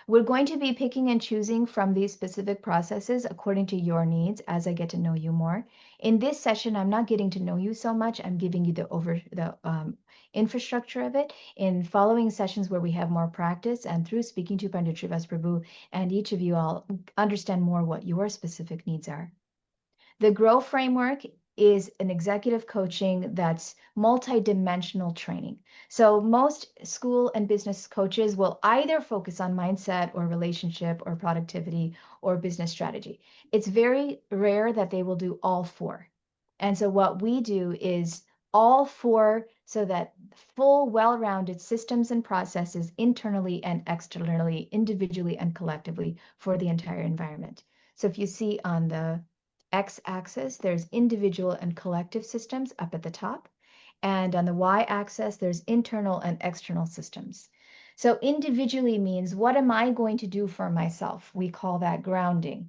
A: We're going to be picking and choosing from these specific processes according to your needs as I get to know you more. In this session, I'm not getting to know you so much. I'm giving you the infrastructure of it. In following sessions where we have more practice and through speaking to Pandit Srivas Prabhu and each of you all understand more what your specific needs are. The GROW framework is an executive coaching that's multidimensional training. So most school and business coaches will either focus on mindset or relationship or productivity or business strategy. It's very rare that they will do all 4. And so what we do is all 4, so that full, well-rounded systems and processes internally and externally, individually and collectively for the entire environment. So if you see on the X-axis, there's individual and collective systems up at the top. And on the Y-axis, there's internal and external systems. So individually means, what am I going to do for myself? We call that grounding.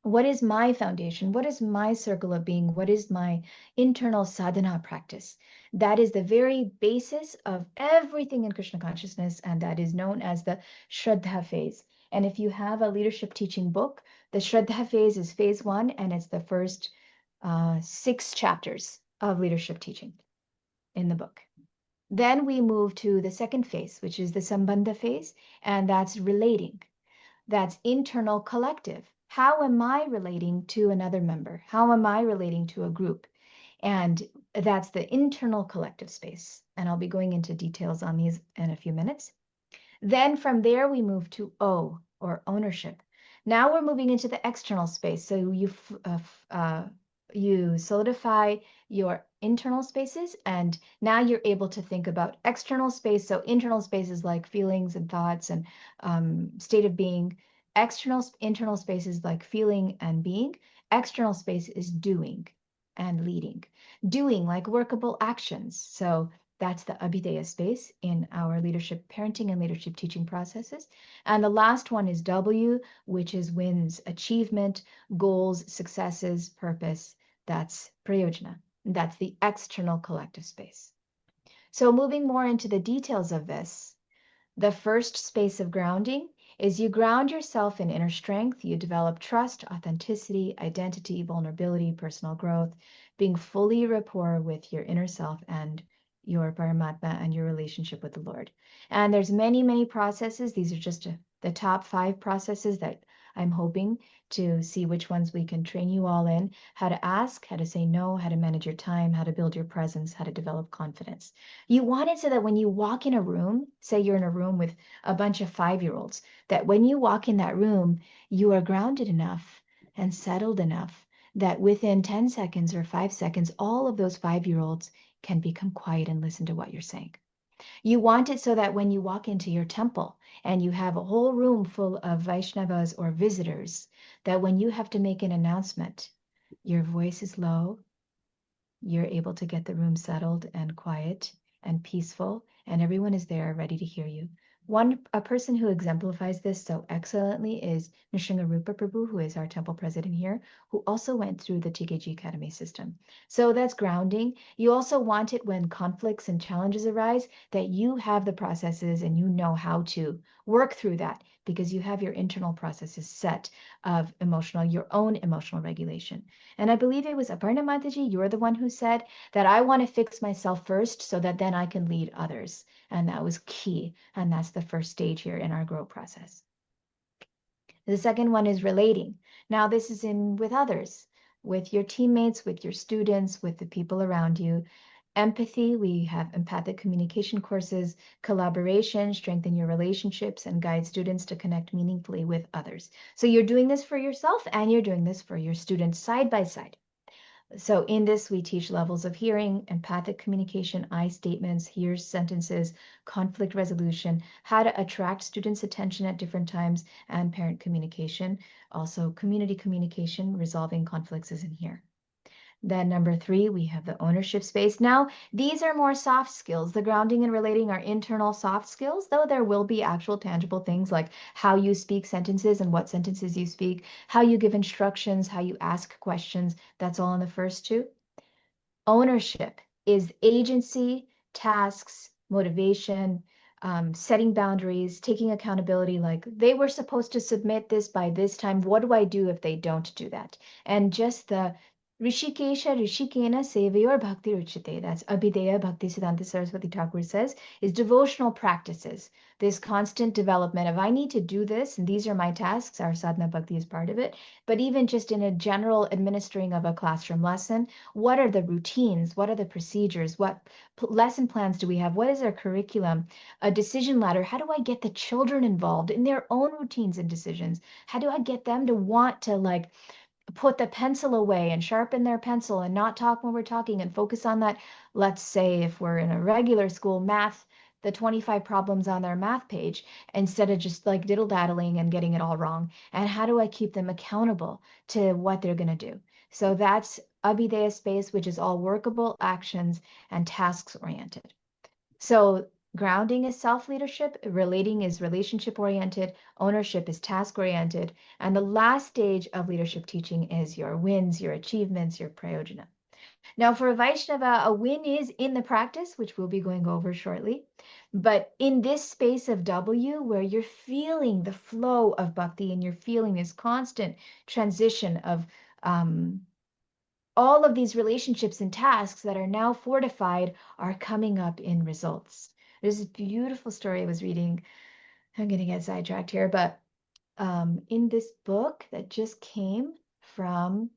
A: What is my foundation? What is my circle of being? What is my internal sadhana practice? That is the very basis of everything in Krishna consciousness, and that is known as the Shraddha phase. And if you have a leadership teaching book, the Shraddha phase is phase 1, and it's the first 6 chapters of leadership teaching in the book. Then we move to the second phase, which is the Sambandha phase, and that's relating. That's internal collective. How am I relating to another member? How am I relating to a group? And that's the internal collective space. And I'll be going into details on these in a few minutes. Then from there, we move to O, or ownership. Now we're moving into the external space. So you solidify your internal spaces, and now you're able to think about external space. So internal spaces like feelings and thoughts and state of being. Internal spaces like feeling and being. External space is doing and leading. Doing like workable actions. So that's the Abhidheya space in our leadership parenting and leadership teaching processes. And the last one is W, which is wins, achievement, goals, successes, purpose. That's Prayojana. That's the external collective space. So moving more into the details of this, the first space of grounding is you ground yourself in inner strength. You develop trust, authenticity, identity, vulnerability, personal growth, being fully rapport with your inner self and your Paramatma and your relationship with the Lord. And there's many, many processes. These are just the top 5 processes that I'm hoping to see which ones we can train you all in: how to ask, how to say no, how to manage your time, how to build your presence, how to develop confidence. You want it so that when you walk in a room, say you're in a room with a bunch of 5-year-olds, that when you walk in that room, you are grounded enough and settled enough that within 10 seconds or 5 seconds, all of those 5-year-olds can become quiet and listen to what you're saying. You want it so that when you walk into your temple and you have a whole room full of Vaishnavas or visitors, that when you have to make an announcement, your voice is low, you're able to get the room settled and quiet and peaceful, and everyone is there ready to hear you. A person who exemplifies this so excellently is Nrsingarupa Prabhu, who is our temple president here, who also went through the TKG Academy system. So that's grounding. You also want it when conflicts and challenges arise, that you have the processes and you know how to work through that, because you have your internal processes set of your own emotional regulation. And I believe it was Aparna Mataji, you're the one who said that I want to fix myself first so that then I can lead others. And that was key. And that's the first stage here in our grow process. The second one is relating. Now, this is in with others, with your teammates, with your students, with the people around you. Empathy, we have empathic communication courses. Collaboration, strengthen your relationships and guide students to connect meaningfully with others. So you're doing this for yourself and you're doing this for your students side by side. So in this, we teach levels of hearing, empathic communication, I statements, hear sentences, conflict resolution, how to attract students' attention at different times, and parent communication. Also, community communication, resolving conflicts is in here. Then number 3, we have the ownership space. Now, these are more soft skills. The grounding and relating are internal soft skills, though there will be actual tangible things like how you speak sentences and what sentences you speak, how you give instructions, how you ask questions. That's all in the first 2. Ownership is agency, tasks, motivation, setting boundaries, taking accountability, like they were supposed to submit this by this time. What do I do if they don't do that? And just the Rishikesha Rishikena Sevayor Bhakti Ruchite, that's Abhideya Bhakti Siddhanta Saraswati Thakur says, is devotional practices. This constant development of I need to do this, and these are my tasks. Our sadhana bhakti is part of it. But even just in a general administering of a classroom lesson, what are the routines? What are the procedures? What lesson plans do we have? What is our curriculum? A decision ladder. How do I get the children involved in their own routines and decisions? How do I get them to want to put the pencil away and sharpen their pencil and not talk when we're talking and focus on that? Let's say if we're in a regular school, math, the 25 problems on their math page, instead of just like diddle-daddling and getting it all wrong. And how do I keep them accountable to what they're going to do? So that's Abhideya space, which is all workable actions and tasks oriented. So grounding is self-leadership, relating is relationship-oriented, ownership is task-oriented, and the last stage of leadership teaching is your wins, your achievements, your prayojana. Now, for a Vaishnava, a win is in the practice, which we'll be going over shortly. But in this space of W, where you're feeling the flow of bhakti and you're feeling this constant transition of all of these relationships and tasks that are now fortified are coming up in results. There's this beautiful story I was reading. I'm going to get sidetracked here, but in this book that just came from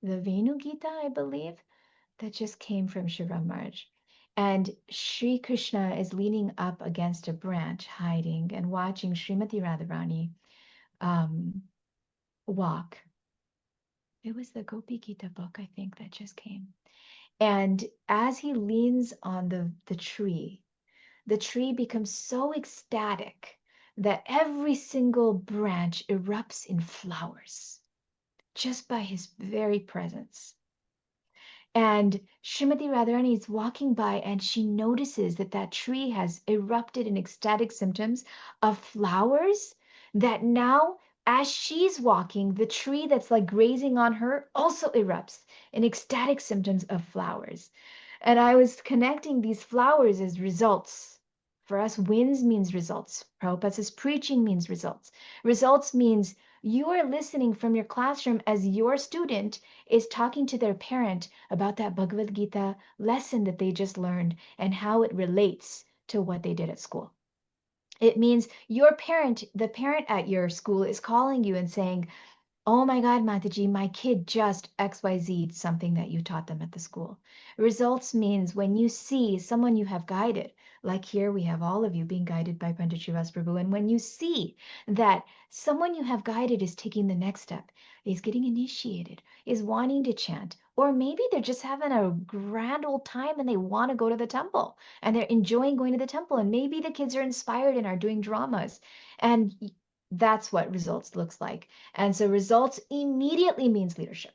A: the Venu Gita, I believe, that just came from Shriram Maharaj. And Sri Krishna is leaning up against a branch, hiding and watching Srimati Radharani walk. It was the Gopi Gita book, I think, that just came. And as he leans on the tree becomes so ecstatic that every single branch erupts in flowers just by his very presence. And Srimati Radharani is walking by and she notices that tree has erupted in ecstatic symptoms of flowers, that now as she's walking, the tree that's like grazing on her also erupts in ecstatic symptoms of flowers. And I was connecting these flowers as results. For us, wins means results. Prabhupada says preaching means results. Results means you are listening from your classroom as your student is talking to their parent about that Bhagavad Gita lesson that they just learned and how it relates to what they did at school. It means your parent, the parent at your school, is calling you and saying, oh my God, Mataji, my kid just XYZ'd something that you taught them at the school. Results means when you see someone you have guided, like here we have all of you being guided by Pandit Srivas Prabhu, and when you see that someone you have guided is taking the next step, is getting initiated, is wanting to chant, or maybe they're just having a grand old time and they want to go to the temple and they're enjoying going to the temple, and maybe the kids are inspired and are doing dramas. And that's what results looks like. And so results immediately means leadership.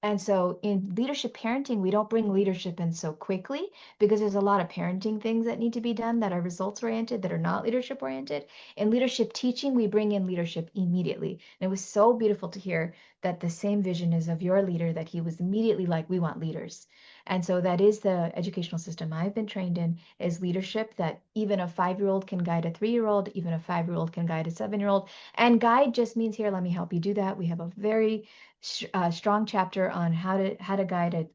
A: And so in leadership parenting, we don't bring leadership in so quickly because there's a lot of parenting things that need to be done that are results oriented, that are not leadership oriented. In leadership teaching, we bring in leadership immediately. And it was so beautiful to hear that the same vision is of your leader, that he was immediately like, we want leaders. And so that is the educational system I've been trained in, is leadership, that even a 5-year-old can guide a 3-year-old, even a 5-year-old can guide a 7-year-old. And guide just means here, let me help you do that. We have a very strong chapter on how to guide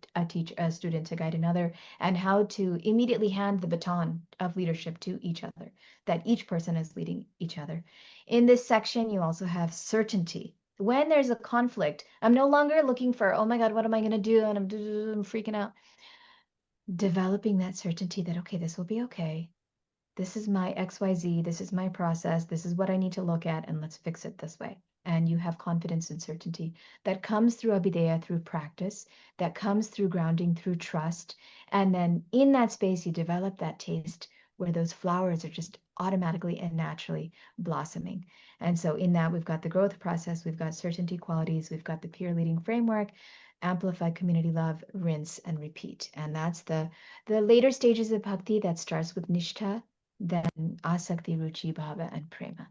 A: a student to guide another, and how to immediately hand the baton of leadership to each other, that each person is leading each other. In this section, you also have certainty. When there's a conflict, I'm no longer looking for, oh my God, what am I going to do? And I'm freaking out. Developing that certainty that, okay, this will be okay. This is my XYZ, this is my process, this is what I need to look at, and let's fix it this way. And you have confidence and certainty that comes through Abhideya, through practice, that comes through grounding, through trust. And then in that space, you develop that taste where those flowers are just automatically and naturally blossoming. And so in that, we've got the growth process, we've got certainty qualities, we've got the peer leading framework, amplified community love, rinse and repeat. And that's the later stages of bhakti that starts with nishtha, then asakti, ruchi, bhava, and prema.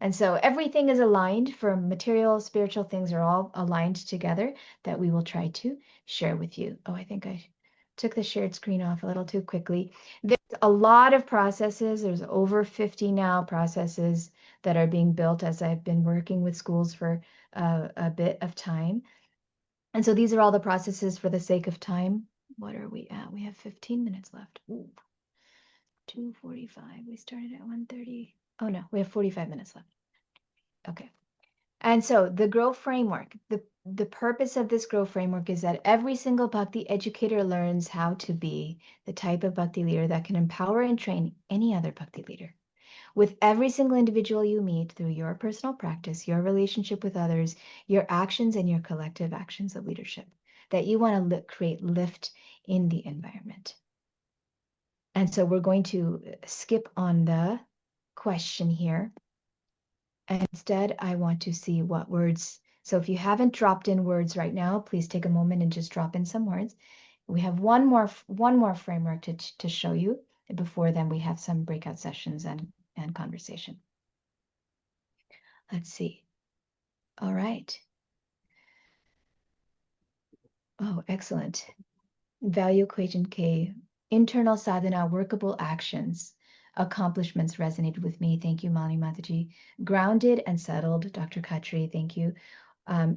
A: And so everything is aligned, for material, spiritual things are all aligned together, that we will try to share with you. Oh, I think I took the shared screen off a little too quickly. There's a lot of processes. There's over 50 now processes that are being built as I've been working with schools for a bit of time. And so these are all the processes for the sake of time. What are we at? We have 15 minutes left. Ooh. 2:45. We started at 1:30. Oh no, we have 45 minutes left. Okay. And so the grow framework, the purpose of this grow framework is that every single bhakti educator learns how to be the type of bhakti leader that can empower and train any other bhakti leader. With every single individual you meet, through your personal practice, your relationship with others, your actions and your collective actions of leadership, that you want to create lift in the environment. And so we're going to skip on the question here. And instead, I want to see what words. So if you haven't dropped in words right now, please take a moment and just drop in some words. We have one more framework to show you. Before then, we have some breakout sessions and conversation. Let's see. All right. Oh, excellent. Value equation K, internal sadhana, workable actions, accomplishments resonated with me. Thank you, Mani Mataji. Grounded and settled, Dr. Khatri, thank you.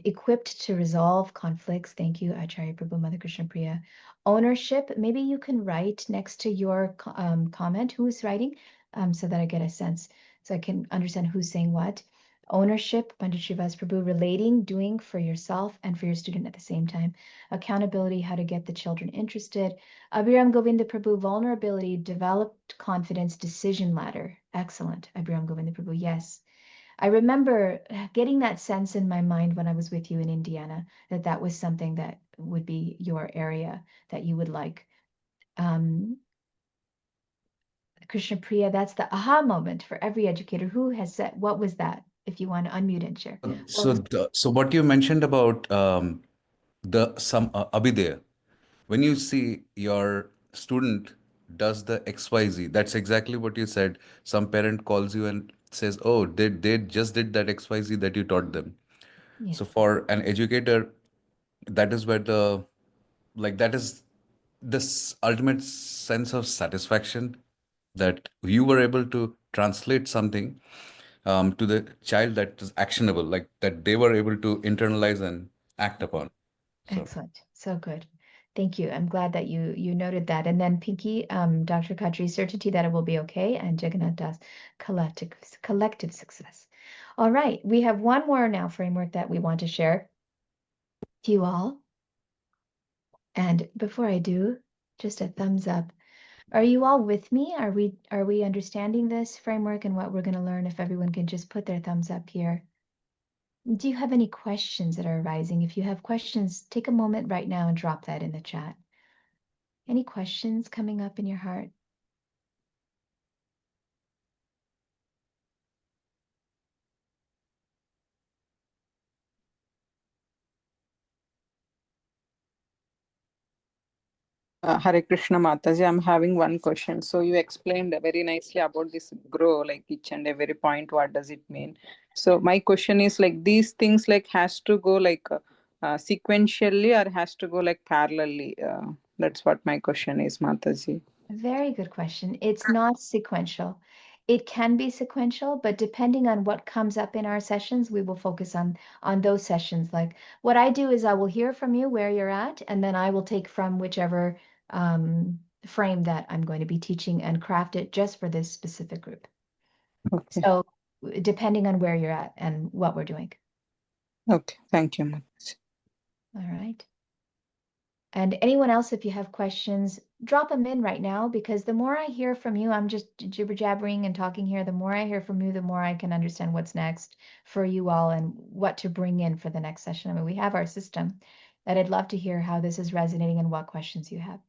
A: Equipped to resolve conflicts, thank you, Acharya Prabhu, Mother Krishna Priya. Ownership, maybe you can write next to your comment who's writing, so that I get a sense, so I can understand who's saying what. Ownership, Pandit Srivas Prabhu, relating, doing for yourself and for your student at the same time. Accountability, how to get the children interested. Abhiram Govinda Prabhu, vulnerability, developed confidence, decision ladder. Excellent, Abhiram Govinda Prabhu, yes. I remember getting that sense in my mind when I was with you in Indiana, that that was something that would be your area that you would like. Krishna Priya, that's the aha moment for every educator. Who has said, what was that? If you want to unmute and share.
G: So what you mentioned about some Abhideya, when you see your student does the XYZ, that's exactly what you said. Some parent calls you and says, oh, they just did that XYZ that you taught them.
A: Yes.
G: So for an educator, that is where that is this ultimate sense of satisfaction that you were able to translate something to the child that is actionable, like that they were able to internalize and act upon. So.
A: Excellent. So good. Thank you. I'm glad that you noted that. And then Pinky, Dr. Khatri, certainty that it will be okay, and Jagannath Das, collective success. All right, we have one more now framework that we want to share to you all. And before I do, just a thumbs up. Are you all with me? Are we understanding this framework and what we're going to learn? If everyone can just put their thumbs up here. Do you have any questions that are arising? If you have questions, take a moment right now and drop that in the chat. Any questions coming up in your heart?
C: Hare Krishna Mataji, I'm having one question. So you explained very nicely about this grow, like each and every point, what does it mean? So my question is like these things like has to go like sequentially or has to go like parallelly? That's what my question is, Mataji.
A: Very good question. It's not sequential. It can be sequential, but depending on what comes up in our sessions, we will focus on those sessions. Like what I do is I will hear from you where you're at, and then I will take from whichever frame that I'm going to be teaching and craft it just for this specific group.
C: Okay.
A: So depending on where you're at and what we're doing.
C: Okay. Thank you, Mataji.
A: All right. And anyone else, if you have questions, drop them in right now, because the more I hear from you, I'm just jibber jabbering and talking here. The more I hear from you, the more I can understand what's next for you all and what to bring in for the next session. I mean, we have our system, that I'd love to hear how this is resonating and what questions you have.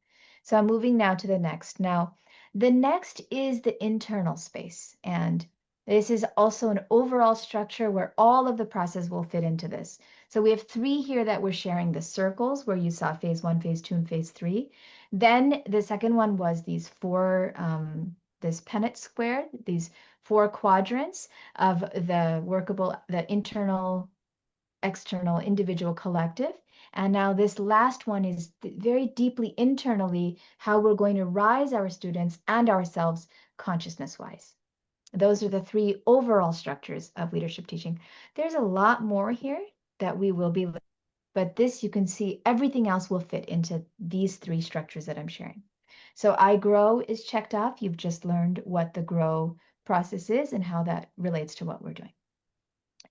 A: So I'm moving now to the next. Now, the next is the internal space. And this is also an overall structure where all of the process will fit into this. So we have 3 here that we're sharing: the circles, where you saw phase 1, phase 2, and phase 3. Then the second one was these 4, this Punnett square, these 4 quadrants of the workable, the internal, external, individual, collective. And now this last one is very deeply internally how we're going to rise our students and ourselves consciousness-wise. Those are the 3 overall structures of leadership teaching. There's a lot more here that we will be, but this, you can see everything else will fit into these 3 structures that I'm sharing. So I grow is checked off. You've just learned what the grow process is and how that relates to what we're doing.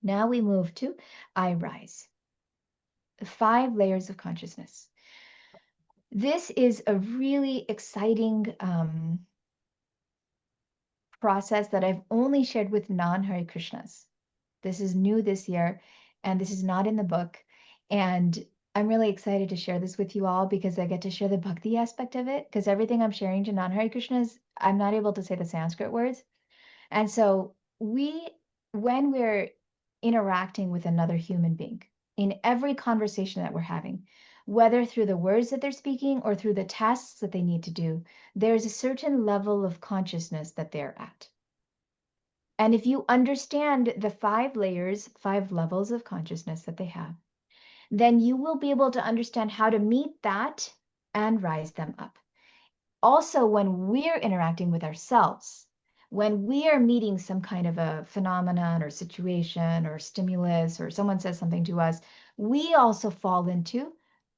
A: Now we move to I rise. 5 layers of consciousness. This is a really exciting process that I've only shared with non-Hare Krishnas. This is new this year, and this is not in the book. And I'm really excited to share this with you all because I get to share the bhakti aspect of it, because everything I'm sharing to non-Hare Krishnas, I'm not able to say the Sanskrit words. And so when we're interacting with another human being, in every conversation that we're having, whether through the words that they're speaking or through the tasks that they need to do, there's a certain level of consciousness that they're at. And if you understand the 5 layers, 5 levels of consciousness that they have, then you will be able to understand how to meet that and rise them up. Also, when we're interacting with ourselves, when we are meeting some kind of a phenomenon or situation or stimulus, or someone says something to us, we also fall into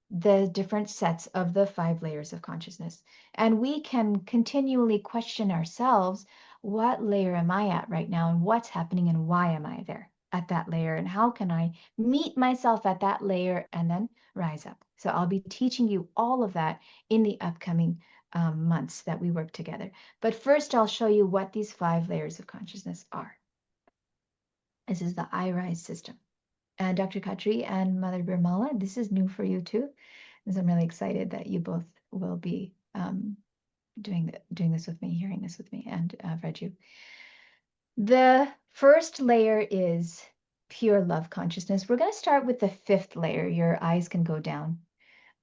A: the different sets of the 5 layers of consciousness. And we can continually question ourselves, what layer am I at right now, and what's happening, and why am I there at that layer, and how can I meet myself at that layer and then rise up. So I'll be teaching you all of that in the upcoming months that we work together. But first, I'll show you what these 5 layers of consciousness are. This is the I Rise system. And Dr. Khatri and Mother Birmala, this is new for you too. So I'm really excited that you both will be doing this with me, hearing this with me, and Raju. The first layer is pure love consciousness. We're going to start with the 5th layer. Your eyes can go down.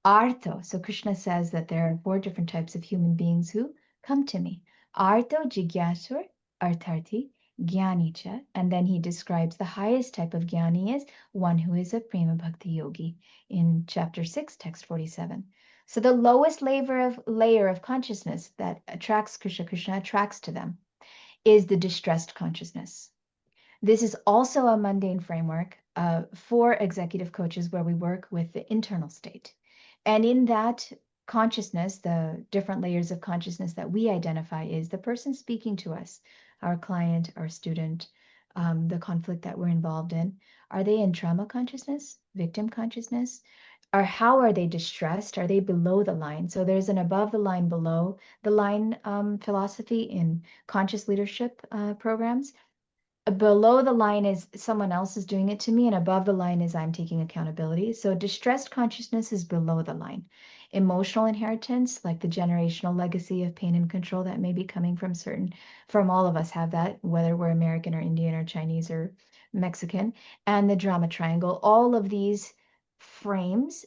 A: Artho. So Krishna says that there are 4 different types of human beings who come to me. Artho, Jigyasur, Artharthi, Jnanicha. And then he describes the highest type of Jnani is one who is a Prema Bhakti Yogi in chapter 6, text 47. So the lowest layer of consciousness that attracts Krishna attracts to them, is the distressed consciousness. This is also a mundane framework for executive coaches where we work with the internal state. And in that, consciousness, the different layers of consciousness that we identify is the person speaking to us, our client, our student, the conflict that we're involved in. Are they in trauma consciousness, victim consciousness? Or how are they distressed? Are they below the line? So there's an above the line, below the line philosophy in conscious leadership programs. Below the line is someone else is doing it to me, and above the line is I'm taking accountability. So distressed consciousness is below the line. Emotional inheritance, like the generational legacy of pain and control that may be coming from all of us have that, whether we're American or Indian or Chinese or Mexican, and the drama triangle, all of these frames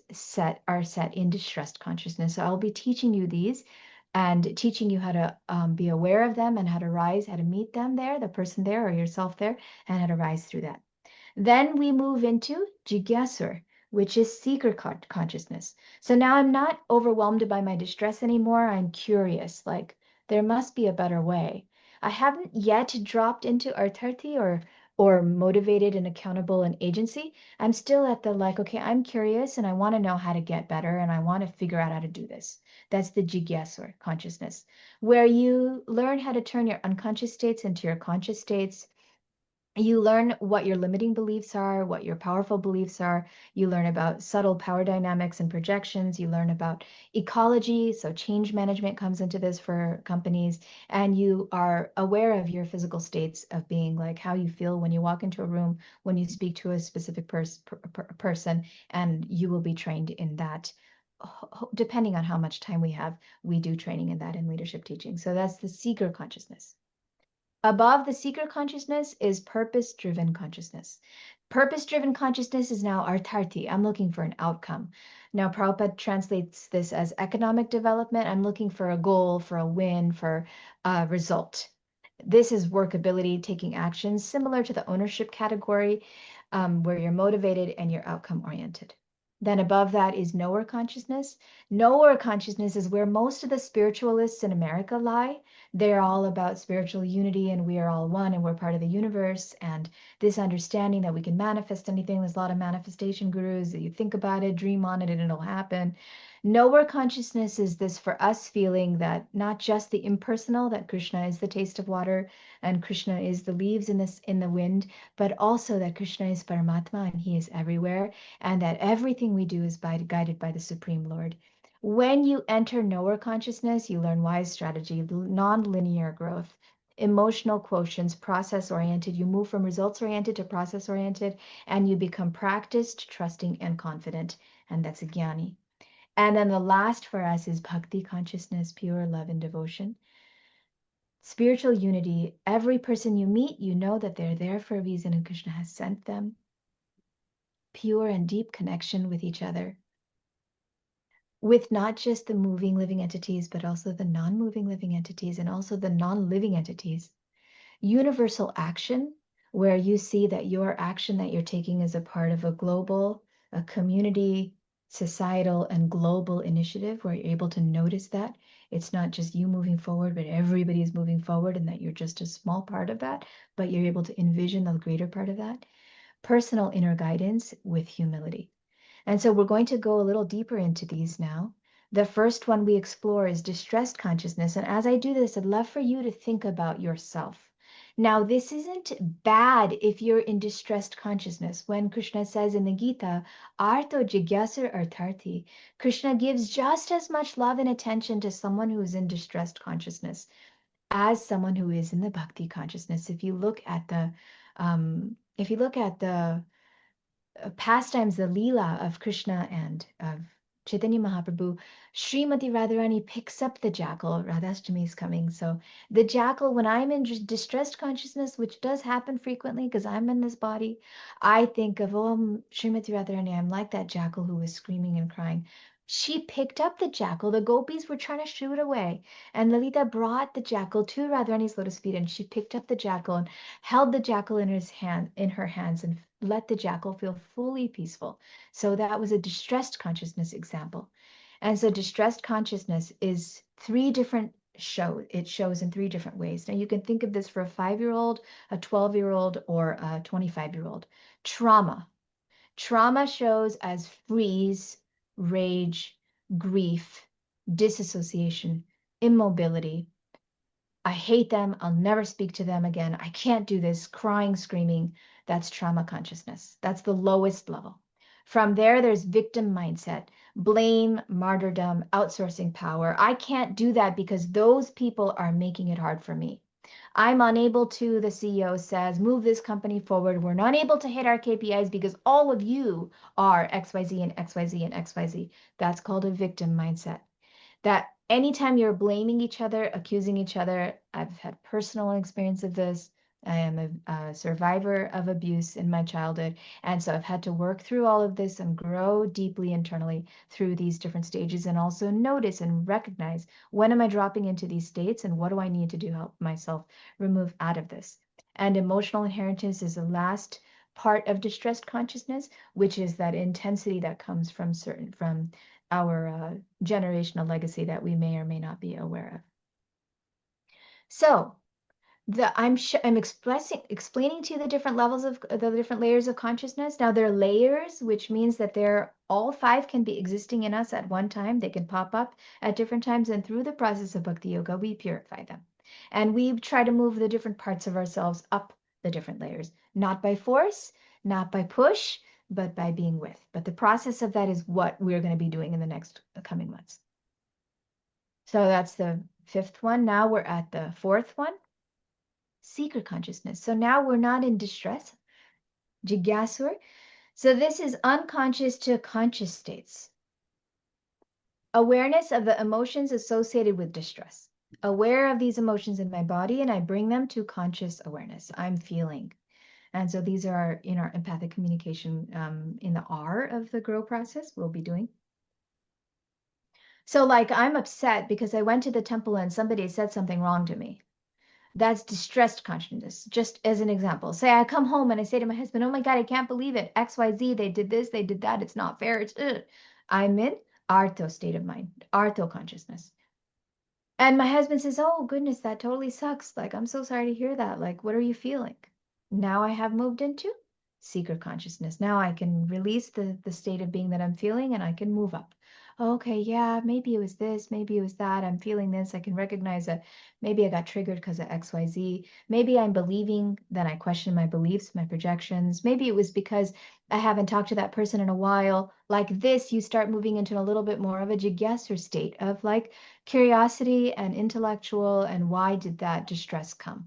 A: are set in distressed consciousness. So I'll be teaching you these and teaching you how to be aware of them and how to rise, how to meet them there, the person there or yourself there, and how to rise through that. Then we move into Jigyasur, which is seeker consciousness. So now I'm not overwhelmed by my distress anymore. I'm curious, like there must be a better way. I haven't yet dropped into artharti or motivated and accountable and agency. I'm still at the like, okay, I'm curious and I want to know how to get better and I want to figure out how to do this. That's the jigyasur consciousness, where you learn how to turn your unconscious states into your conscious states. You learn what your limiting beliefs are, what your powerful beliefs are. You learn about subtle power dynamics and projections. You learn about ecology. So change management comes into this for companies. And you are aware of your physical states of being, like how you feel when you walk into a room, when you speak to a specific person, and you will be trained in that. Depending on how much time we have, we do training in that in leadership teaching. So that's the seeker consciousness. Above the seeker consciousness is purpose-driven consciousness. Purpose-driven consciousness is now artharti. I'm looking for an outcome. Now, Prabhupada translates this as economic development. I'm looking for a goal, for a win, for a result. This is workability, taking actions, similar to the ownership category, where you're motivated and you're outcome-oriented. Then above that is knower consciousness. Knower consciousness is where most of the spiritualists in America lie. They're all about spiritual unity and we are all one and we're part of the universe. And this understanding that we can manifest anything. There's a lot of manifestation gurus that you think about it, dream on it, and it'll happen. Knower consciousness is this for us feeling that not just the impersonal, that Krishna is the taste of water and Krishna is the leaves in the wind, but also that Krishna is Paramatma and he is everywhere, and that everything we do is guided by the Supreme Lord. When you enter knower consciousness, you learn wise strategy, non-linear growth, emotional quotients, process-oriented. You move from results-oriented to process-oriented, and you become practiced, trusting, and confident. And that's a jnani. And then the last for us is bhakti consciousness, pure love and devotion. Spiritual unity. Every person you meet, you know that they're there for a reason and Krishna has sent them. Pure and deep connection with each other, with not just the moving living entities, but also the non-moving living entities and also the non-living entities. Universal action, where you see that your action that you're taking is a part of a global, a community, societal, and global initiative, where you're able to notice that it's not just you moving forward, but everybody is moving forward and that you're just a small part of that, but you're able to envision the greater part of that. Personal inner guidance with humility. And so we're going to go a little deeper into these now. The first one we explore is distressed consciousness. And as I do this, I'd love for you to think about yourself. Now, this isn't bad if you're in distressed consciousness. When Krishna says in the Gita, Artho Jigyasur Artharti, Krishna gives just as much love and attention to someone who is in distressed consciousness as someone who is in the bhakti consciousness. If you look at the pastimes, the Leela of Krishna and of Chaitanya Mahaprabhu, Srimati Radharani picks up the jackal. Radhashtami is coming. So the jackal, when I'm in distressed consciousness, which does happen frequently because I'm in this body, I think of, oh, Srimati Radharani, I'm like that jackal who was screaming and crying. She picked up the jackal. The gopis were trying to shoo it away. And Lalita brought the jackal to Radharani's lotus feet, and she picked up the jackal and held the jackal in her hands and let the jackal feel fully peaceful. So that was a distressed consciousness example. And so distressed consciousness is it shows in three different ways. Now you can think of this for a 5-year-old, a 12-year-old, or a 25-year-old. Trauma. Trauma shows as freeze, rage, grief, disassociation, immobility. I hate them. I'll never speak to them again. I can't do this. Crying, screaming. That's trauma consciousness. That's the lowest level. From there, there's victim mindset, blame, martyrdom, outsourcing power. I can't do that because those people are making it hard for me. I'm unable to, the CEO says, move this company forward. We're not able to hit our KPIs because all of you are XYZ and XYZ and XYZ. That's called a victim mindset. That anytime you're blaming each other, accusing each other, I've had personal experience of this. I am a survivor of abuse in my childhood. And so I've had to work through all of this and grow deeply internally through these different stages, and also notice and recognize, when am I dropping into these states and what do I need to do to help myself remove out of this? And emotional inheritance is the last part of distressed consciousness, which is that intensity that comes from our generational legacy that we may or may not be aware of. So I'm explaining to you the different levels of the different layers of consciousness. Now they're layers, which means that all five can be existing in us at one time. They can pop up at different times, and through the process of Bhakti Yoga, we purify them. And we try to move the different parts of ourselves up the different layers, not by force, not by push, but by being with. But the process of that is what we're going to be doing in the next coming months. So that's the fifth one. Now we're at the fourth one, seeker consciousness. So now we're not in distress, jigyasur. So this is unconscious to conscious states. Awareness of the emotions associated with distress. Aware of these emotions in my body, and I bring them to conscious awareness. I'm feeling. And so these are in our empathic communication in the R of the GROW process we'll be doing. So like I'm upset because I went to the temple and somebody said something wrong to me. That's distressed consciousness. Just as an example, say I come home and I say to my husband, oh my God, I can't believe it. XYZ, they did this, they did that. It's not fair. I'm in artho state of mind, artho consciousness. And my husband says, oh goodness, that totally sucks. Like, I'm so sorry to hear that. Like, what are you feeling? Now I have moved into seeker consciousness. Now I can release the state of being that I'm feeling, and I can move up. Okay, yeah, maybe it was this, maybe it was that. I'm feeling this. I can recognize that maybe I got triggered because of XYZ. Maybe I'm believing, then I question my beliefs, my projections. Maybe it was because I haven't talked to that person in a while. Like this, you start moving into a little bit more of a jigyasur state of like curiosity and intellectual, and why did that distress come?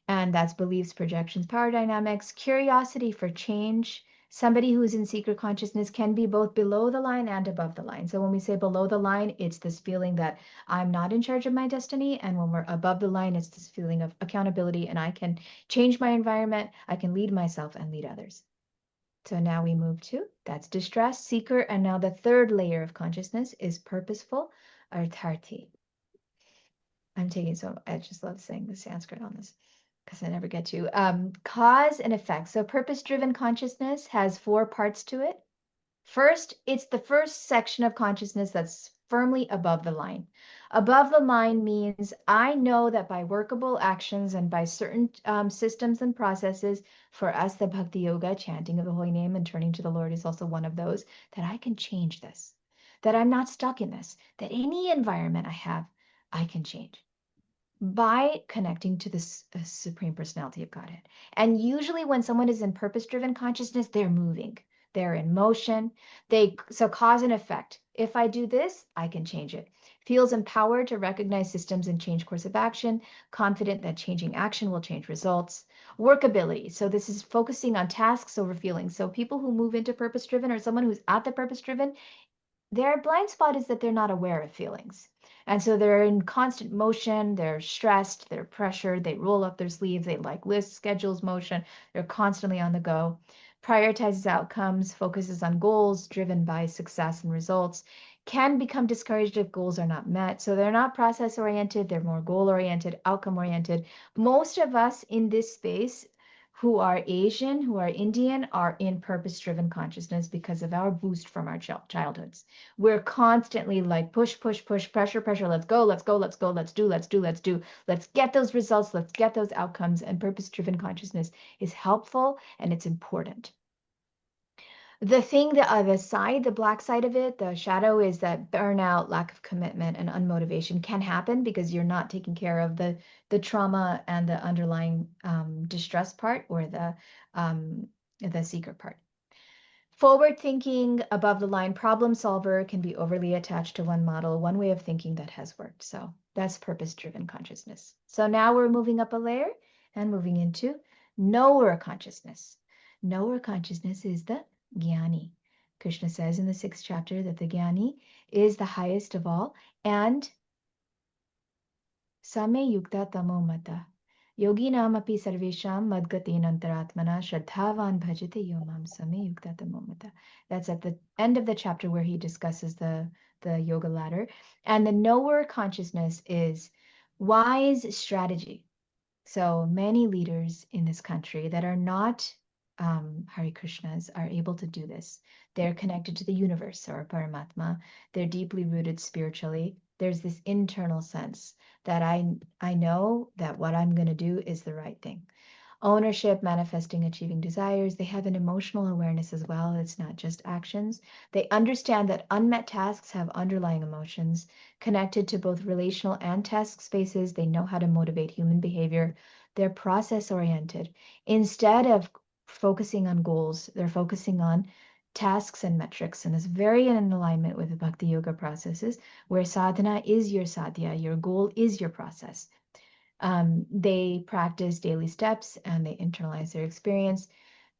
A: And that's beliefs, projections, power dynamics, curiosity for change. Somebody who's in seeker consciousness can be both below the line and above the line. So when we say below the line, it's this feeling that I'm not in charge of my destiny. And when we're above the line, it's this feeling of accountability, and I can change my environment, I can lead myself and lead others. So now we move to, that's distress, seeker, and now the third layer of consciousness is purposeful, artharti. I just love saying the Sanskrit on this because I never get to. Cause and effect. So purpose-driven consciousness has 4 parts to it. First, it's the first section of consciousness that's firmly above the line. Above the line means I know that by workable actions and by certain systems and processes, for us, the Bhakti Yoga, chanting of the holy name and turning to the Lord is also one of those, that I can change this, that I'm not stuck in this, that any environment I have, I can change by connecting to this Supreme Personality of Godhead. And usually when someone is in purpose-driven consciousness, they're moving. They're in motion. So cause and effect. If I do this, I can change it. Feels empowered to recognize systems and change course of action, confident that changing action will change results. Workability. So this is focusing on tasks over feelings. So people who move into purpose-driven, or someone who's at the purpose-driven, their blind spot is that they're not aware of feelings. And so they're in constant motion, they're stressed, they're pressured, they roll up their sleeves, they like lists, schedules, motion, they're constantly on the go. Prioritizes outcomes, focuses on goals driven by success and results, can become discouraged if goals are not met. So they're not process oriented, they're more goal oriented, outcome oriented. Most of us in this space who are Asian, who are Indian, are in purpose-driven consciousness because of our boost from our childhoods. We're constantly like push, push, push, pressure, pressure, let's go, let's go, let's go, let's do, let's do, let's do. Let's get those results, let's get those outcomes, and purpose-driven consciousness is helpful and it's important. The thing, the other side, the black side of it, the shadow, is that burnout, lack of commitment, and unmotivation can happen because you're not taking care of the trauma and the underlying distress part, or the seeker part. Forward thinking, above the line problem solver can be overly attached to one model, one way of thinking that has worked. So that's purpose-driven consciousness. So now we're moving up a layer and moving into knower consciousness. Knower consciousness is the Jnani. Krishna says in the 6th chapter that the Jnani is the highest of all, and Same Yukta Tamo Mata. Yoginam api sarvesham madgatin antaratmana shraddhavan bhajate yomam same yukta tamo mata. That's at the end of the chapter where he discusses the yoga ladder. And the knower consciousness is wise strategy. So many leaders in this country that are not Hare Krishnas are able to do this. They're connected to the universe or Paramatma. They're deeply rooted spiritually. There's this internal sense that I know that what I'm going to do is the right thing. Ownership, manifesting, achieving desires. They have an emotional awareness as well. It's not just actions. They understand that unmet tasks have underlying emotions connected to both relational and task spaces. They know how to motivate human behavior. They're process oriented. Instead of focusing on goals, they're focusing on tasks and metrics. And it's very in alignment with the Bhakti Yoga processes, where sadhana is your sadhya, your goal is your process. They practice daily steps and they internalize their experience.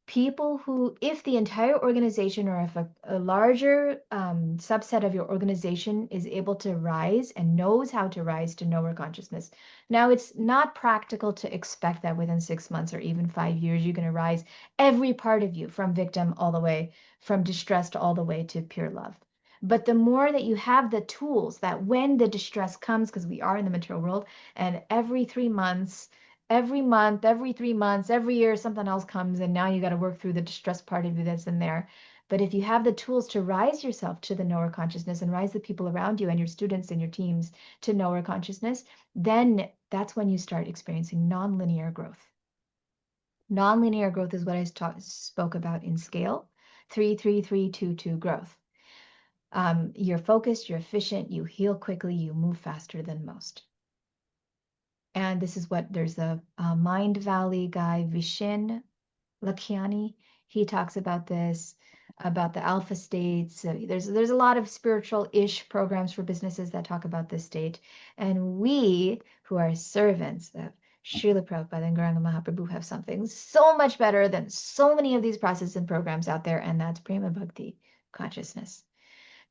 A: People who, if the entire organization or if a larger subset of your organization is able to rise and knows how to rise to knower consciousness. Now, it's not practical to expect that within 6 months or even 5 years, you're going to rise every part of you, from victim all the way, from distressed all the way to pure love. But the more that you have the tools, that when the distress comes, because we are in the material world, and every 3 months, every month, every 3 months, every year, something else comes, and now you got to work through the distress part of you that's in there. But if you have the tools to rise yourself to the knower consciousness and rise the people around you and your students and your teams to knower consciousness, then that's when you start experiencing nonlinear growth. Nonlinear growth is what I spoke about in scale, 3-3-3-2-2 growth. You're focused, you're efficient, you heal quickly, you move faster than most. And this is what there's a Mind Valley guy, Vishen Lakhiani. He talks about this, about the alpha states. There's a lot of spiritual-ish programs for businesses that talk about this state. And we, who are servants of Srila Prabhupada and Gauranga Mahaprabhu, have something so much better than so many of these processes and programs out there, and that's Prema Bhakti consciousness.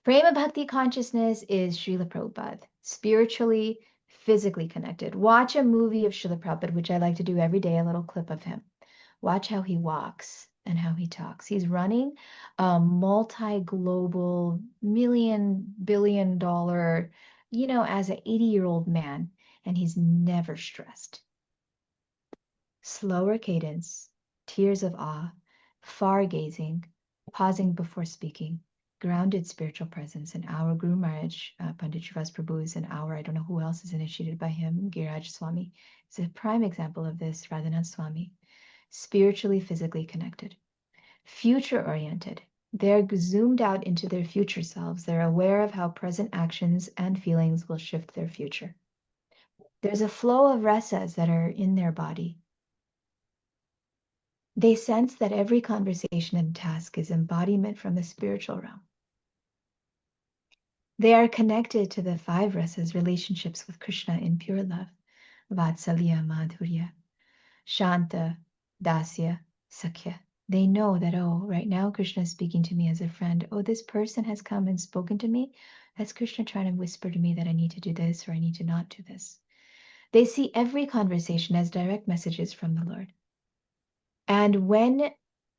A: Prema Bhakti consciousness is Srila Prabhupada, spiritually, physically connected. Watch a movie of Srila Prabhupada, which I like to do every day, a little clip of him. Watch how he walks and how he talks. He's running a multi-global, billion-dollar, as an 80-year-old man, and he's never stressed. Slower cadence, tears of awe, far gazing, pausing before speaking, grounded spiritual presence. And our Guru Maharaj, Pandit Srivas Prabhu, is an hour. I don't know who else is initiated by him. Giraj Swami is a prime example of this. Radhanath Swami, spiritually, physically connected, future oriented. They're zoomed out into their future selves. They're aware of how present actions and feelings will shift their future. There's a flow of rasas that are in their body. They sense that every conversation and task is embodiment from the spiritual realm. They are connected to the 5 rasas, relationships with Krishna in pure love, Vatsalya, Madhurya, Shanta, Dasya, Sakhya. They know that, oh, right now Krishna is speaking to me as a friend. Oh, this person has come and spoken to me. That's Krishna trying to whisper to me that I need to do this or I need to not do this. They see every conversation as direct messages from the Lord. And when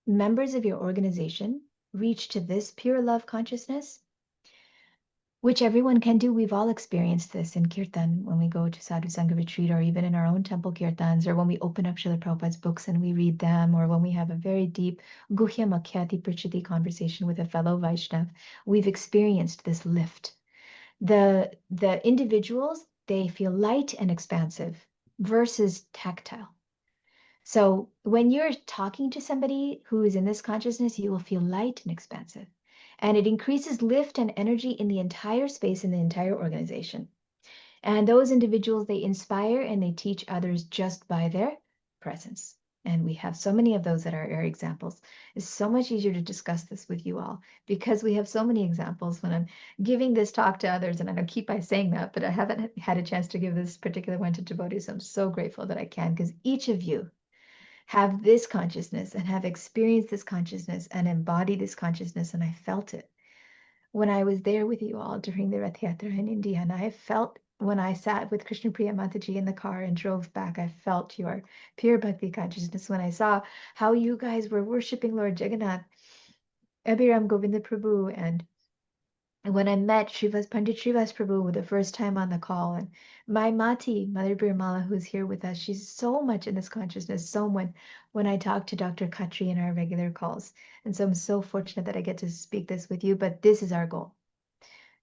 A: members of your organization reach to this pure love consciousness, which everyone can do, we've all experienced this in Kirtan when we go to Sadhu Sangha retreat, or even in our own temple Kirtans, or when we open up Srila Prabhupada's books and we read them, or when we have a very deep Guhya Makhyati Prachiti conversation with a fellow Vaishnav, we've experienced this lift. The individuals, they feel light and expansive versus tactile. So when you're talking to somebody who is in this consciousness, you will feel light and expansive. And it increases lift and energy in the entire space, in the entire organization. And those individuals, they inspire and they teach others just by their presence. And we have so many of those that are our examples. It's so much easier to discuss this with you all because we have so many examples when I'm giving this talk to others. And I don't keep by saying that, but I haven't had a chance to give this particular one to devotees. So I'm so grateful that I can, because each of you have this consciousness and have experienced this consciousness and embodied this consciousness. And I felt it when I was there with you all during the Rath Yatra in India. And I felt when I sat with Krishna Priya Mataji in the car and drove back, I felt your pure bhakti consciousness when I saw how you guys were worshiping Lord Jagannath, Abhiram Govinda Prabhu, and when I met Pandit Srivas Prabhu the first time on the call, and my Mati, Mother Birmala, who's here with us, she's so much in this consciousness. So when I talk to Dr. Khatri in our regular calls. And so I'm so fortunate that I get to speak this with you, but this is our goal.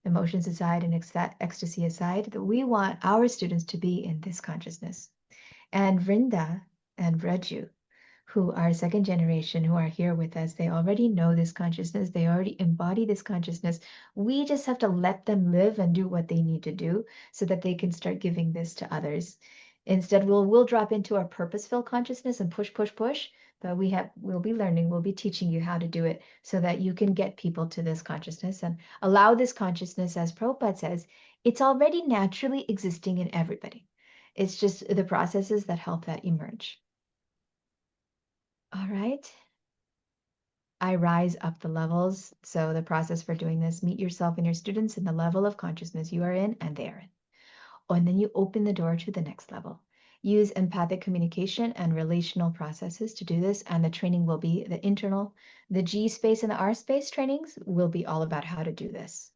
A: Emotions aside and ecstasy aside, that we want our students to be in this consciousness. And Vrinda and Raju, who are second generation, who are here with us, they already know this consciousness. They already embody this consciousness. We just have to let them live and do what they need to do so that they can start giving this to others. Instead, we'll drop into our purposeful consciousness and push, push, push. But we'll be learning, we'll be teaching you how to do it so that you can get people to this consciousness and allow this consciousness, as Prabhupada says, it's already naturally existing in everybody. It's just the processes that help that emerge. All right. I rise up the levels. So the process for doing this, meet yourself and your students in the level of consciousness you are in and they are in. And then you open the door to the next level. Use empathic communication and relational processes to do this. And the training will be the G space and the R space trainings will be all about how to do this.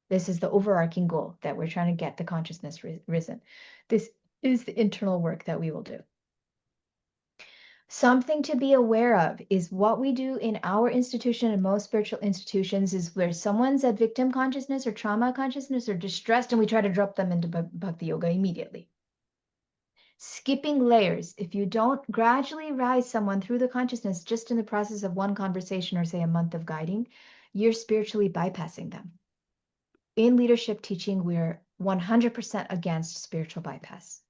A: This is the overarching goal, that we're trying to get the consciousness risen. This is the internal work that we will do. Something to be aware of is what we do in our institution and most spiritual institutions is where someone's at victim consciousness or trauma consciousness or distressed, and we try to drop them into bhakti yoga immediately. Skipping layers. If you don't gradually rise someone through the consciousness just in the process of one conversation or say a month of guiding, you're spiritually bypassing them. In leadership teaching, we're 100% against spiritual bypass.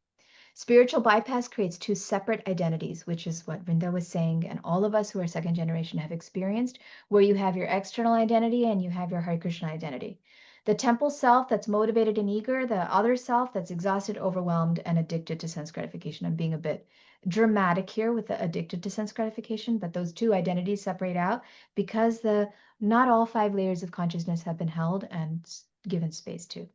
A: Spiritual bypass creates two separate identities, which is what Vrinda was saying, and all of us who are second generation have experienced, where you have your external identity and you have your Hare Krishna identity. The temple self that's motivated and eager, the other self that's exhausted, overwhelmed, and addicted to sense gratification. I'm being a bit dramatic here with the addicted to sense gratification, but those two identities separate out because not all 5 layers of consciousness have been held and given space to.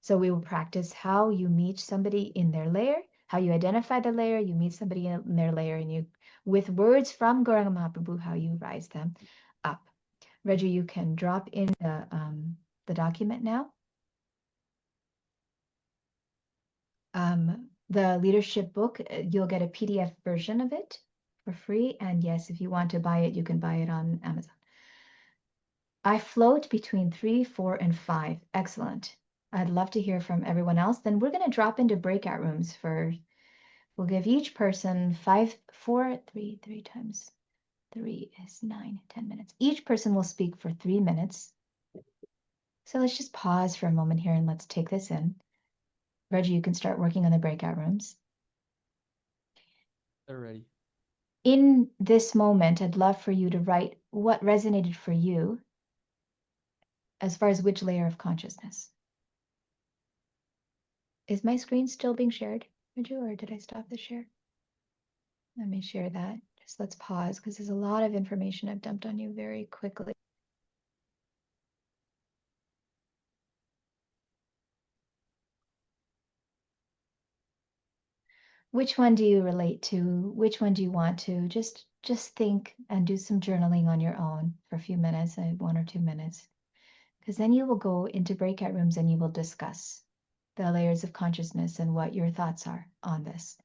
A: So we will practice how you meet somebody in their layer, how you identify the layer, you meet somebody in their layer, and you, with words from Gauranga Mahaprabhu, how you rise them up. Reggie, you can drop in the document now. The leadership book, you'll get a PDF version of it for free. And yes, if you want to buy it, you can buy it on Amazon. I float between 3, 4, and 5. Excellent. I'd love to hear from everyone else. Then we're going to drop into breakout rooms we'll give each person 3 times 3 is 9, 10 minutes. Each person will speak for 3 minutes. So let's just pause for a moment here and let's take this in. Reggie, you can start working on the breakout rooms.
F: They're ready.
A: In this moment, I'd love for you to write what resonated for you as far as which layer of consciousness. Is my screen still being shared, Raju, or did I stop the share? Let me share that. Just let's pause because there's a lot of information I've dumped on you very quickly. Which one do you relate to? Which one do you want to? Just think and do some journaling on your own for a few minutes, 1 or 2 minutes. Because then you will go into breakout rooms and you will discuss the layers of consciousness and what your thoughts are on this.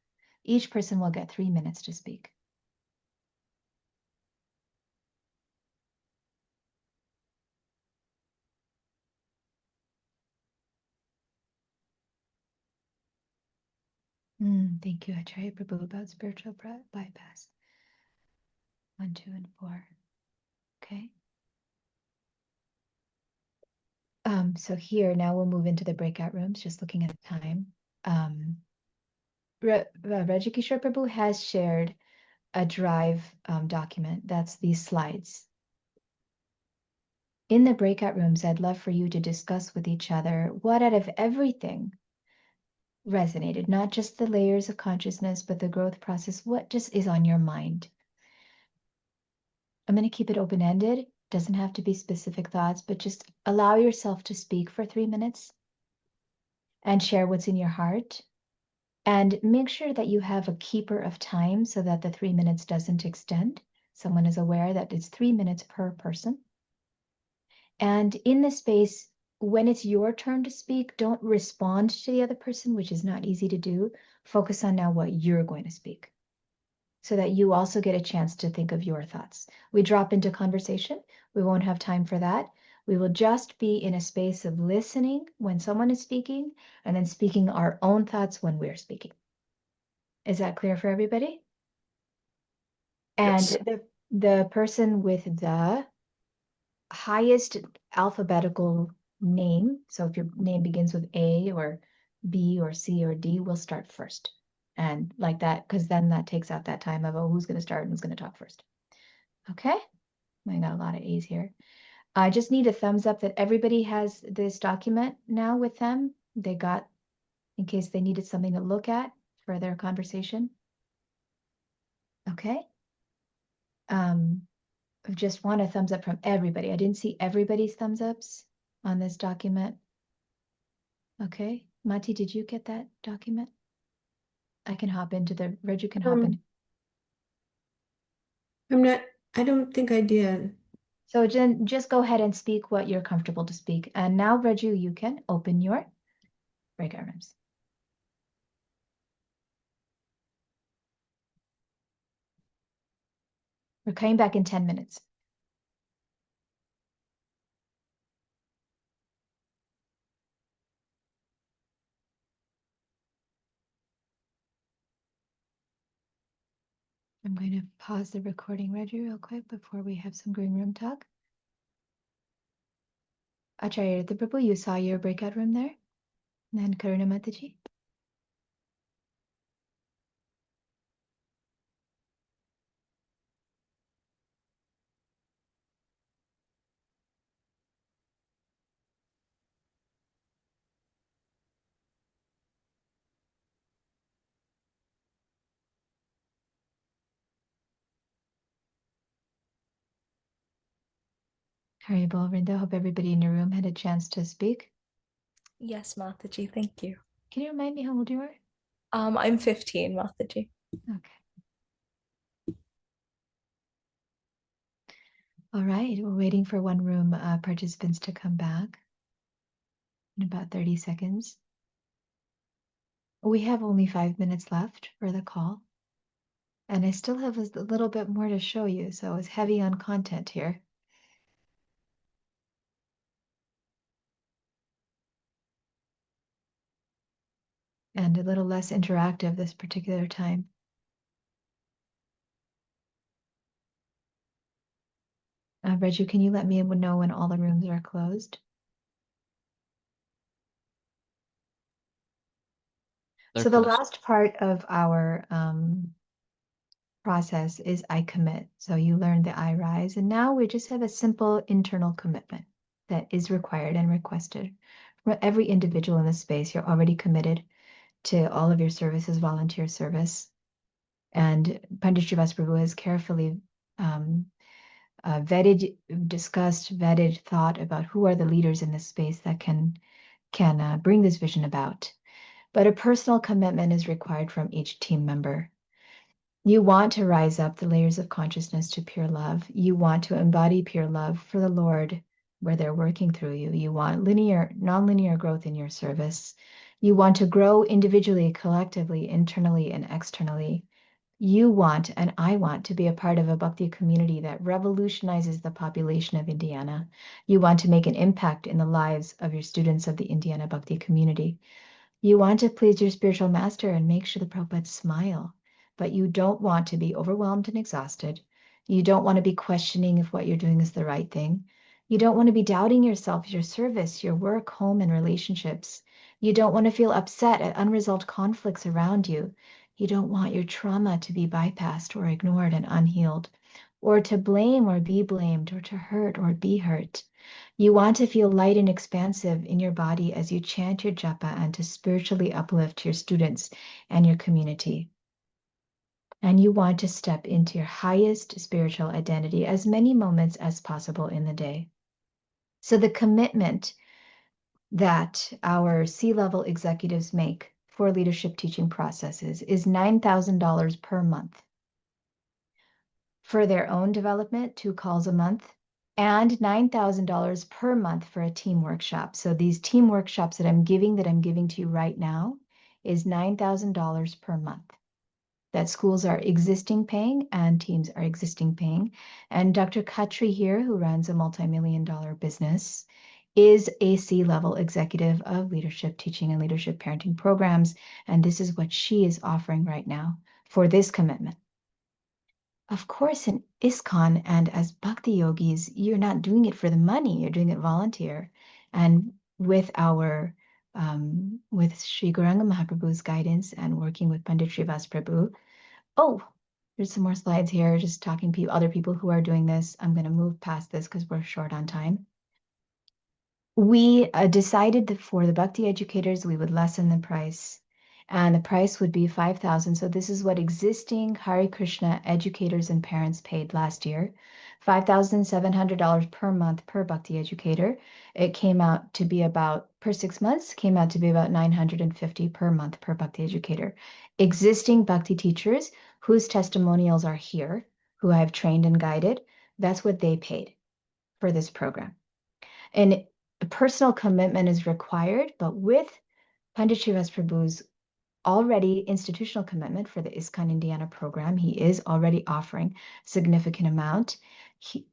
A: Each person will get 3 minutes to speak. Thank you, Acharya Prabhu, about spiritual bypass. 1, 2, and 4. Okay. So here, now we'll move into the breakout rooms, just looking at the time. Rajikishore Prabhu has shared a Drive document. That's these slides. In the breakout rooms, I'd love for you to discuss with each other what out of everything resonated, not just the layers of consciousness, but the growth process, what just is on your mind. I'm going to keep it open-ended. Doesn't have to be specific thoughts, but just allow yourself to speak for 3 minutes and share what's in your heart. And make sure that you have a keeper of time so that the 3 minutes doesn't extend. Someone is aware that it's 3 minutes per person. And in the space, when it's your turn to speak, don't respond to the other person, which is not easy to do. Focus on now what you're going to speak, so that you also get a chance to think of your thoughts. We drop into conversation. We won't have time for that. We will just be in a space of listening when someone is speaking, and then speaking our own thoughts when we're speaking. Is that clear for everybody?
E: Yes.
A: And the person with the highest alphabetical name, so if your name begins with A or B or C or D, will start first. And like that, because then that takes out that time of, oh, who's going to start and who's going to talk first. Okay? I got a lot of A's here. I just need a thumbs up that everybody has this document now with them. They got, in case they needed something to look at for their conversation. Okay? I just want a thumbs up from everybody. I didn't see everybody's thumbs ups on this document. Okay, Mati, did you get that document? I can hop into the, Reg, can hop in.
L: I don't think I did.
A: So Jen, just go ahead and speak what you're comfortable to speak. And now, Reju, you can open your breakout rooms. We're coming back in 10 minutes. I'm going to pause the recording, Reggie, real quick before we have some green room talk. Acharya Prabhu, you saw your breakout room there? And Karuna Mataji? Haribol, Rinda, hope everybody in your room had a chance to speak.
I: Yes, Mataji, thank you.
A: Can you remind me how old you are?
I: I'm 15, Mataji.
A: Okay. All right, we're waiting for one room participants to come back in about 30 seconds. We have only 5 minutes left for the call. And I still have a little bit more to show you, so it's heavy on content here. And a little less interactive this particular time. Reggie, can you let me know when all the rooms are closed? So the last part of our process is I commit. So you learned the I rise, and now we just have a simple internal commitment that is required and requested. For every individual in the space, you're already committed to all of your services, volunteer service. And Pandit Srivas Prabhu has carefully vetted, thought about who are the leaders in this space that can bring this vision about. But a personal commitment is required from each team member. You want to rise up the layers of consciousness to pure love. You want to embody pure love for the Lord where they're working through you. You want nonlinear growth in your service. You want to grow individually, collectively, internally, and externally. You want, and I want, to be a part of a Bhakti community that revolutionizes the population of Indiana. You want to make an impact in the lives of your students of the Indiana Bhakti community. You want to please your spiritual master and make sure the Prabhupada smile, but you don't want to be overwhelmed and exhausted. You don't want to be questioning if what you're doing is the right thing. You don't want to be doubting yourself, your service, your work, home, and relationships. You don't want to feel upset at unresolved conflicts around you. You don't want your trauma to be bypassed or ignored and unhealed, or to blame or be blamed, or to hurt or be hurt. You want to feel light and expansive in your body as you chant your japa and to spiritually uplift your students and your community. And you want to step into your highest spiritual identity as many moments as possible in the day. So the commitment that our C-level executives make for leadership teaching processes is $9,000 per month for their own development, 2 calls a month, and $9,000 per month for a team workshop. So these team workshops that I'm giving to you right now is $9,000 per month that schools are existing paying and teams are existing paying. And Dr. Khatri here, who runs a multi-million-dollar business, is a C-level executive of leadership teaching and leadership parenting programs. And this is what she is offering right now for this commitment. Of course, in ISKCON and as Bhakti Yogis, you're not doing it for the money, you're doing it volunteer. And with our, with Sri Gauranga Mahaprabhu's guidance and working with Pandit Srivas Prabhu, oh, there's some more slides here, just talking to other people who are doing this. I'm going to move past this because we're short on time. We decided that for the Bhakti educators, we would lessen the price. And the price would be $5,000. So this is what existing Hare Krishna educators and parents paid last year. $5,700 per month per Bhakti educator. It came out to be about, per 6 months, came out to be about $950 per month per Bhakti educator. Existing Bhakti teachers whose testimonials are here, who I've trained and guided, that's what they paid for this program. And a personal commitment is required, but with Pandit Srivas Prabhu's already institutional commitment for the ISKCON Indiana program, he is already offering significant amount.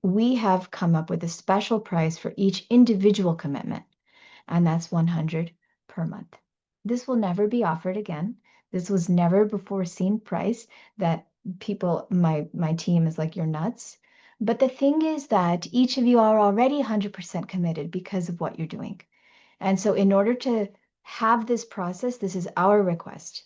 A: We have come up with a special price for each individual commitment, and that's $100 per month. This will never be offered again. This was never before seen price that people, my team is like, you're nuts. But the thing is that each of you are already 100% committed because of what you're doing. And so in order to have this process, this is our request,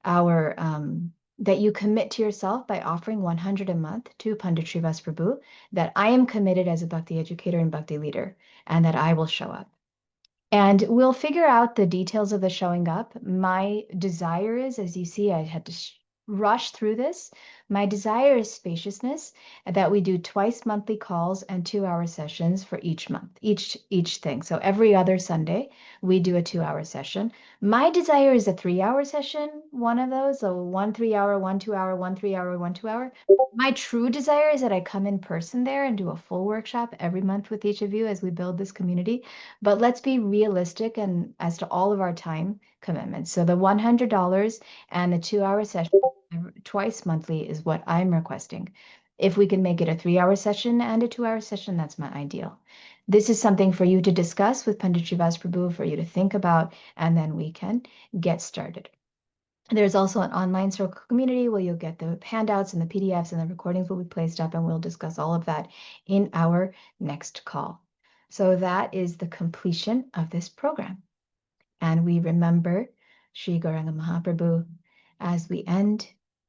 A: that you commit to yourself by offering $100 a month to Pandit Srivas Prabhu, that I am committed as a Bhakti educator and Bhakti leader, and that I will show up. And we'll figure out the details of the showing up. My desire is, as you see, I had to rush through this. My desire is spaciousness, that we do twice monthly calls and 2-hour sessions for each month, each thing. So every other Sunday, we do a 2-hour session. My desire is a 3-hour session, one of those, so 1 3-hour, 1 2-hour, 1 3-hour, 1 2-hour. My true desire is that I come in person there and do a full workshop every month with each of you as we build this community. But let's be realistic and as to all of our time commitments. So the $100 and the 2-hour session twice monthly is what I'm requesting. If we can make it a 3-hour session and a 2-hour session, that's my ideal. This is something for you to discuss with Pandit Srivas Prabhu, for you to think about, and then we can get started. There's also an online circle community where you'll get the handouts and the PDFs and the recordings will be placed up, and we'll discuss all of that in our next call. So that is the completion of this program. And we remember Sri Gauranga Mahaprabhu as we end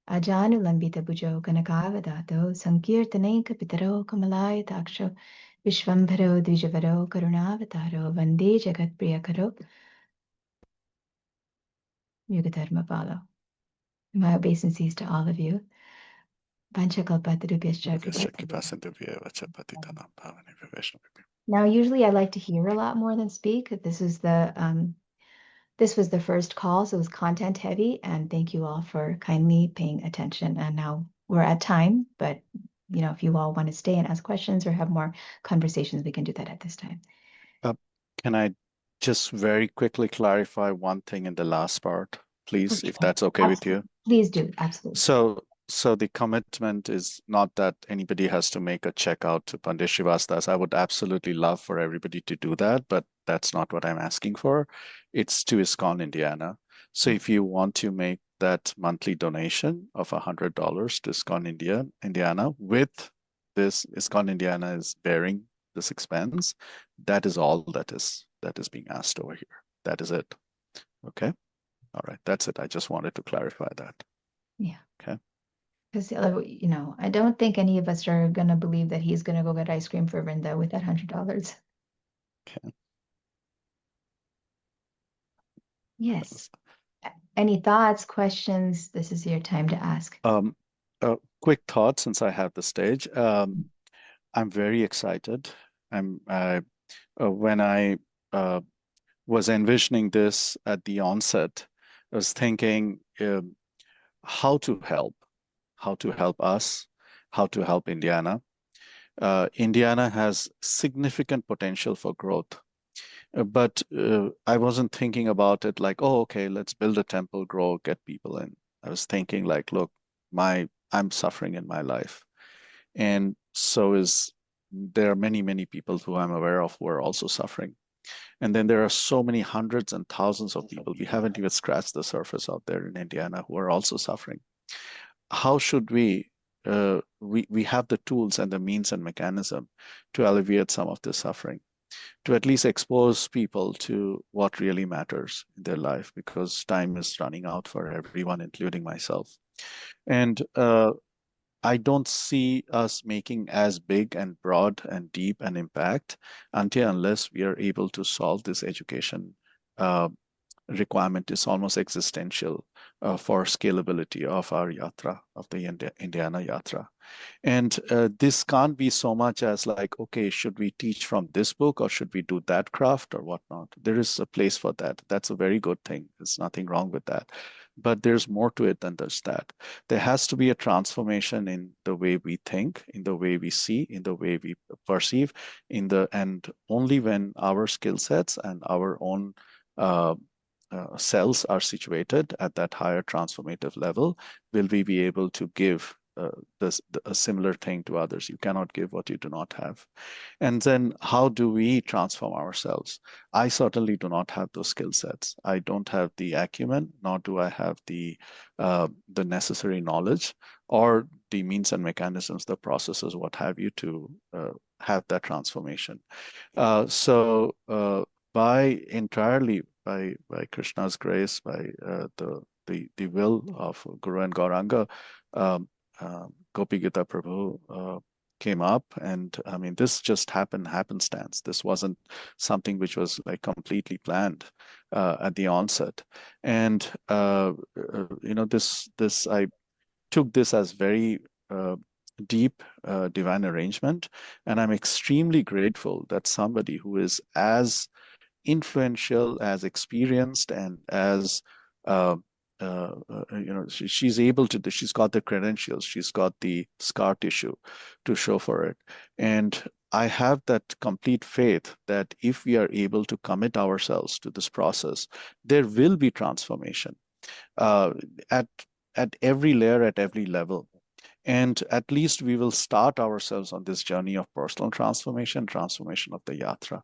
A: Ajanu Lambita Bhujo Ganakavadato Sankirtaneka Pitaro Kamalaya Taksho Vishvambharo Dvijavaro Karunavataro Vande Jagat Priyakaro Yugadharma Palo. My obeisances to all of you. Now, usually I like to hear a lot more than speak. This was the first call, so it was content heavy, and thank you all for kindly paying attention. And now we're at time, but if you all want to stay and ask questions or have more conversations, we can do that at this time.
E: Can I just very quickly clarify one thing in the last part, please, if that's okay with you?
A: Please do, absolutely.
E: So the commitment is not that anybody has to make a check out to Pandit Srivas Das. I would absolutely love for everybody to do that, but that's not what I'm asking for. It's to ISKCON Indiana. So if you want to make that monthly donation of $100 to ISKCON Indiana, with this ISKCON Indiana is bearing this expense, that is all that is being asked over here. That is it. Okay. All right. That's it. I just wanted to clarify that.
A: Yeah.
E: Okay.
A: Because, I don't think any of us are going to believe that he's going to go get ice cream for Vrinda with that $100.
E: Okay.
A: Yes. Any thoughts, questions? This is your time to ask.
E: Quick thought since I have the stage. I'm very excited. When I was envisioning this at the onset, I was thinking how to help us, how to help Indiana. Indiana has significant potential for growth. But I wasn't thinking about it like, oh, okay, let's build a temple, grow, get people in. I was thinking like, look, I'm suffering in my life. And there are many, many people who I'm aware of who are also suffering. And then there are so many hundreds and thousands of people we haven't even scratched the surface out there in Indiana who are also suffering. How should we have the tools and the means and mechanism to alleviate some of this suffering, to at least expose people to what really matters in their life, because time is running out for everyone, including myself. And I don't see us making as big and broad and deep an impact unless we are able to solve this education requirement is almost existential for scalability of our yatra, of the Indiana yatra. And this can't be so much as like, okay, should we teach from this book or should we do that craft or whatnot? There is a place for that. That's a very good thing. There's nothing wrong with that. But there's more to it than just that. There has to be a transformation in the way we think, in the way we see, in the way we perceive, and only when our skill sets and our own cells are situated at that higher transformative level will we be able to give a similar thing to others. You cannot give what you do not have. And then how do we transform ourselves? I certainly do not have those skill sets. I don't have the acumen, nor do I have the necessary knowledge or the means and mechanisms, the processes, what have you, to have that transformation. So by Krishna's grace, by the will of Guru and Gauranga, Gopi Gita Prabhu came up, and I mean, this just happened happenstance. This wasn't something which was like completely planned at the onset. And this I took this as very deep divine arrangement, and I'm extremely grateful that somebody who is as influential, as experienced, and as she's able to. She's got the credentials. She's got the scar tissue to show for it, and I have that complete faith that if we are able to commit ourselves to this process, there will be transformation uh, at every layer, at every level. And at least we will start ourselves on this journey of personal transformation of the yatra.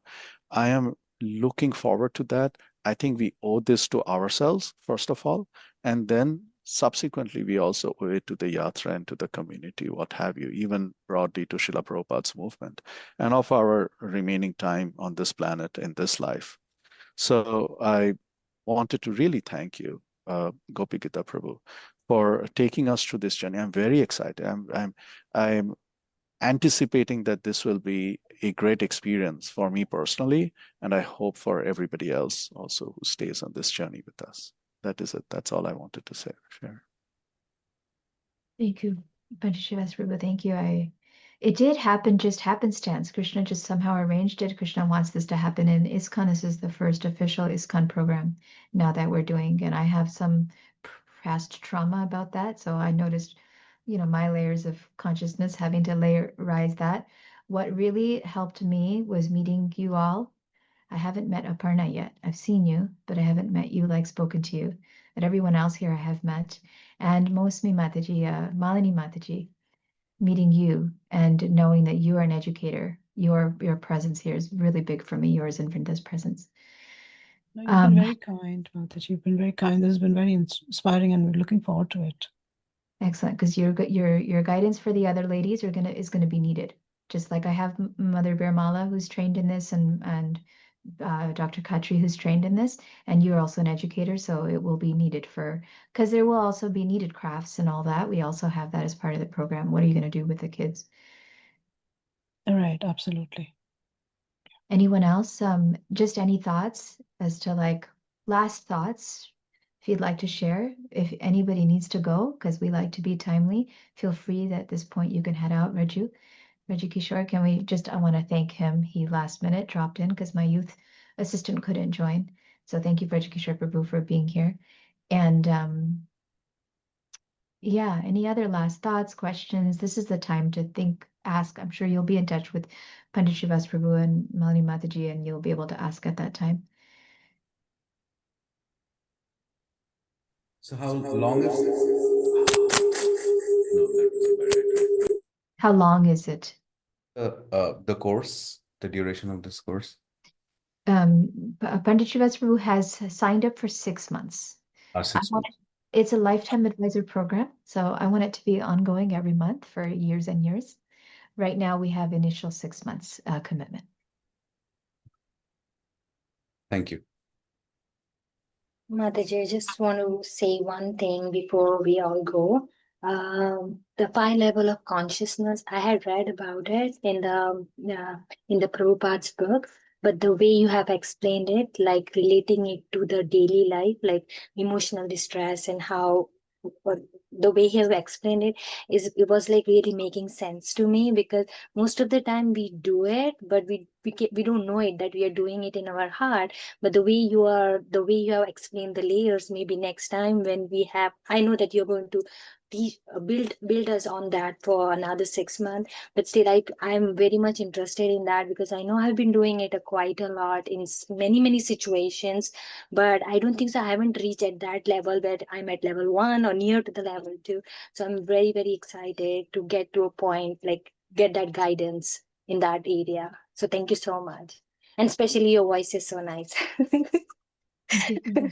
E: I am looking forward to that. I think we owe this to ourselves, first of all, and then subsequently we also owe it to the yatra and to the community, what have you, even broadly to Srila Prabhupada's movement and of our remaining time on this planet in this life. So I wanted to really thank you, Gopi Gita Prabhu, for taking us through this journey. I'm very excited. I'm anticipating that this will be a great experience for me personally, and I hope for everybody else also who stays on this journey with us. That is it. That's all I wanted to say. Share.
A: Thank you, Panchashivas Prabhu. Thank you. It did happen, just happenstance. Krishna just somehow arranged it. Krishna wants this to happen in ISKCON. This is the first official ISKCON program now that we're doing, and I have some past trauma about that. So I noticed, my layers of consciousness having to layerize that. What really helped me was meeting you all. I haven't met Aparna yet. I've seen you, but I haven't met you, like spoken to you. But everyone else here I have met. And mostly Mataji, Malini Mataji, meeting you and knowing that you are an educator. your presence here is really big for me, yours and Vrinda's presence.
H: No, you've been very kind, Mataji. You've been very kind. This has been very inspiring, and we're looking forward to it.
A: Excellent, because your guidance for the other ladies is gonna be needed. Just like I have Mother Birmala who's trained in this, and Dr. Khatri who's trained in this, and you're also an educator, so it will be needed because there will also be needed crafts and all that. We also have that as part of the program. What are you gonna do with the kids?
H: All right, absolutely.
A: Anyone else? Just any thoughts as to like last thoughts, if you'd like to share. If anybody needs to go, because we like to be timely, feel free at this point you can head out. Reggie Kishore, I want to thank him. He last minute dropped in because my youth assistant couldn't join. So thank you, Reggie Kishore Prabhu, for being here. And yeah, any other last thoughts, questions? This is the time to think, ask. I'm sure you'll be in touch with Pandit Shivas Prabhu and Malini Mataji, and you'll be able to ask at that time.
G: So how long is this? No, that was very
A: How long is it?
G: the course, the duration of this course.
A: Pandit Shivas Prabhu has signed up for 6 months.
G: 6 months.
A: It's a lifetime advisor program, so I want it to be ongoing every month for years and years. Right now, we have initial 6 months commitment.
G: Thank you.
B: Mataji, I just want to say one thing before we all go. The 5 level of consciousness, I had read about it in the Prabhupada's book, but the way you have explained it, like relating it to the daily life, like emotional distress and how the way he has explained it was like really making sense to me, because most of the time we do it, but we don't know it that we are doing it in our heart. But the way you have explained the layers, maybe next time when we have, I know that you're going to build us on that for another 6 months, but still I'm very much interested in that, because I know I've been doing it quite a lot in many situations, but I don't think so. I haven't reached at that level, but I'm at level 1 or near to the level 2. So I'm very, very excited to get to a point, like get that guidance in that area. So thank you so much. And especially your voice is so nice.
A: Thank you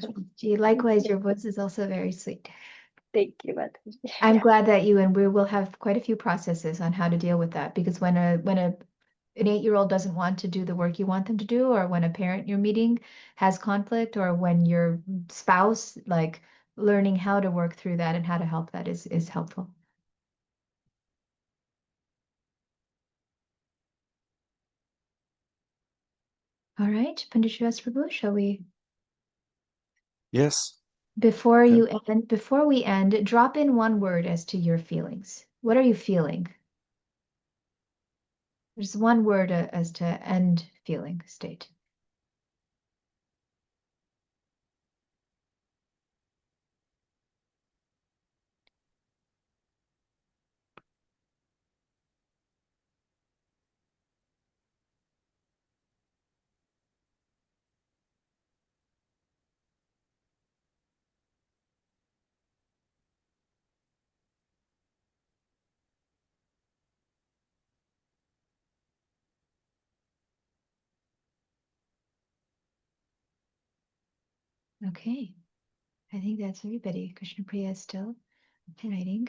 A: so much, Gee, likewise, your voice is also very sweet.
B: Thank you, Mataji.
A: I'm glad that we will have quite a few processes on how to deal with that, because when an 8-year-old doesn't want to do the work you want them to do, or when a parent you're meeting has conflict, or when your spouse, like learning how to work through that and how to help that is helpful. All right, Pandit Srivas Prabhu, shall we?
E: Yes.
A: Before we end, drop in one word as to your feelings. What are you feeling? There's one word as to end feeling state. Okay, I think that's everybody. Krishna Priya is still writing.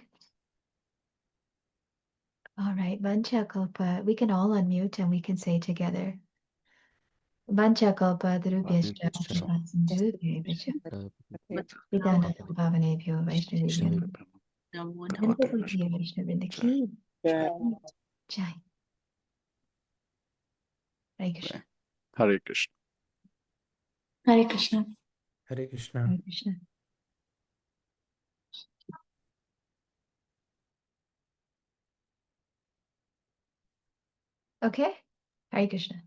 A: All right, Vanchakalpa, we can all unmute and we can say together. Vanchakalpa Drupyashta Sindhubhyo Vidanta Bhavanebhyo Vaishnavibhyo Nandapurtiya Vaishnavindaki Jai. Hare Krishna.
E: Hare Krishna.
K: Hare Krishna.
F: Hare Krishna.
A: Hare Krishna. Okay, Hare Krishna.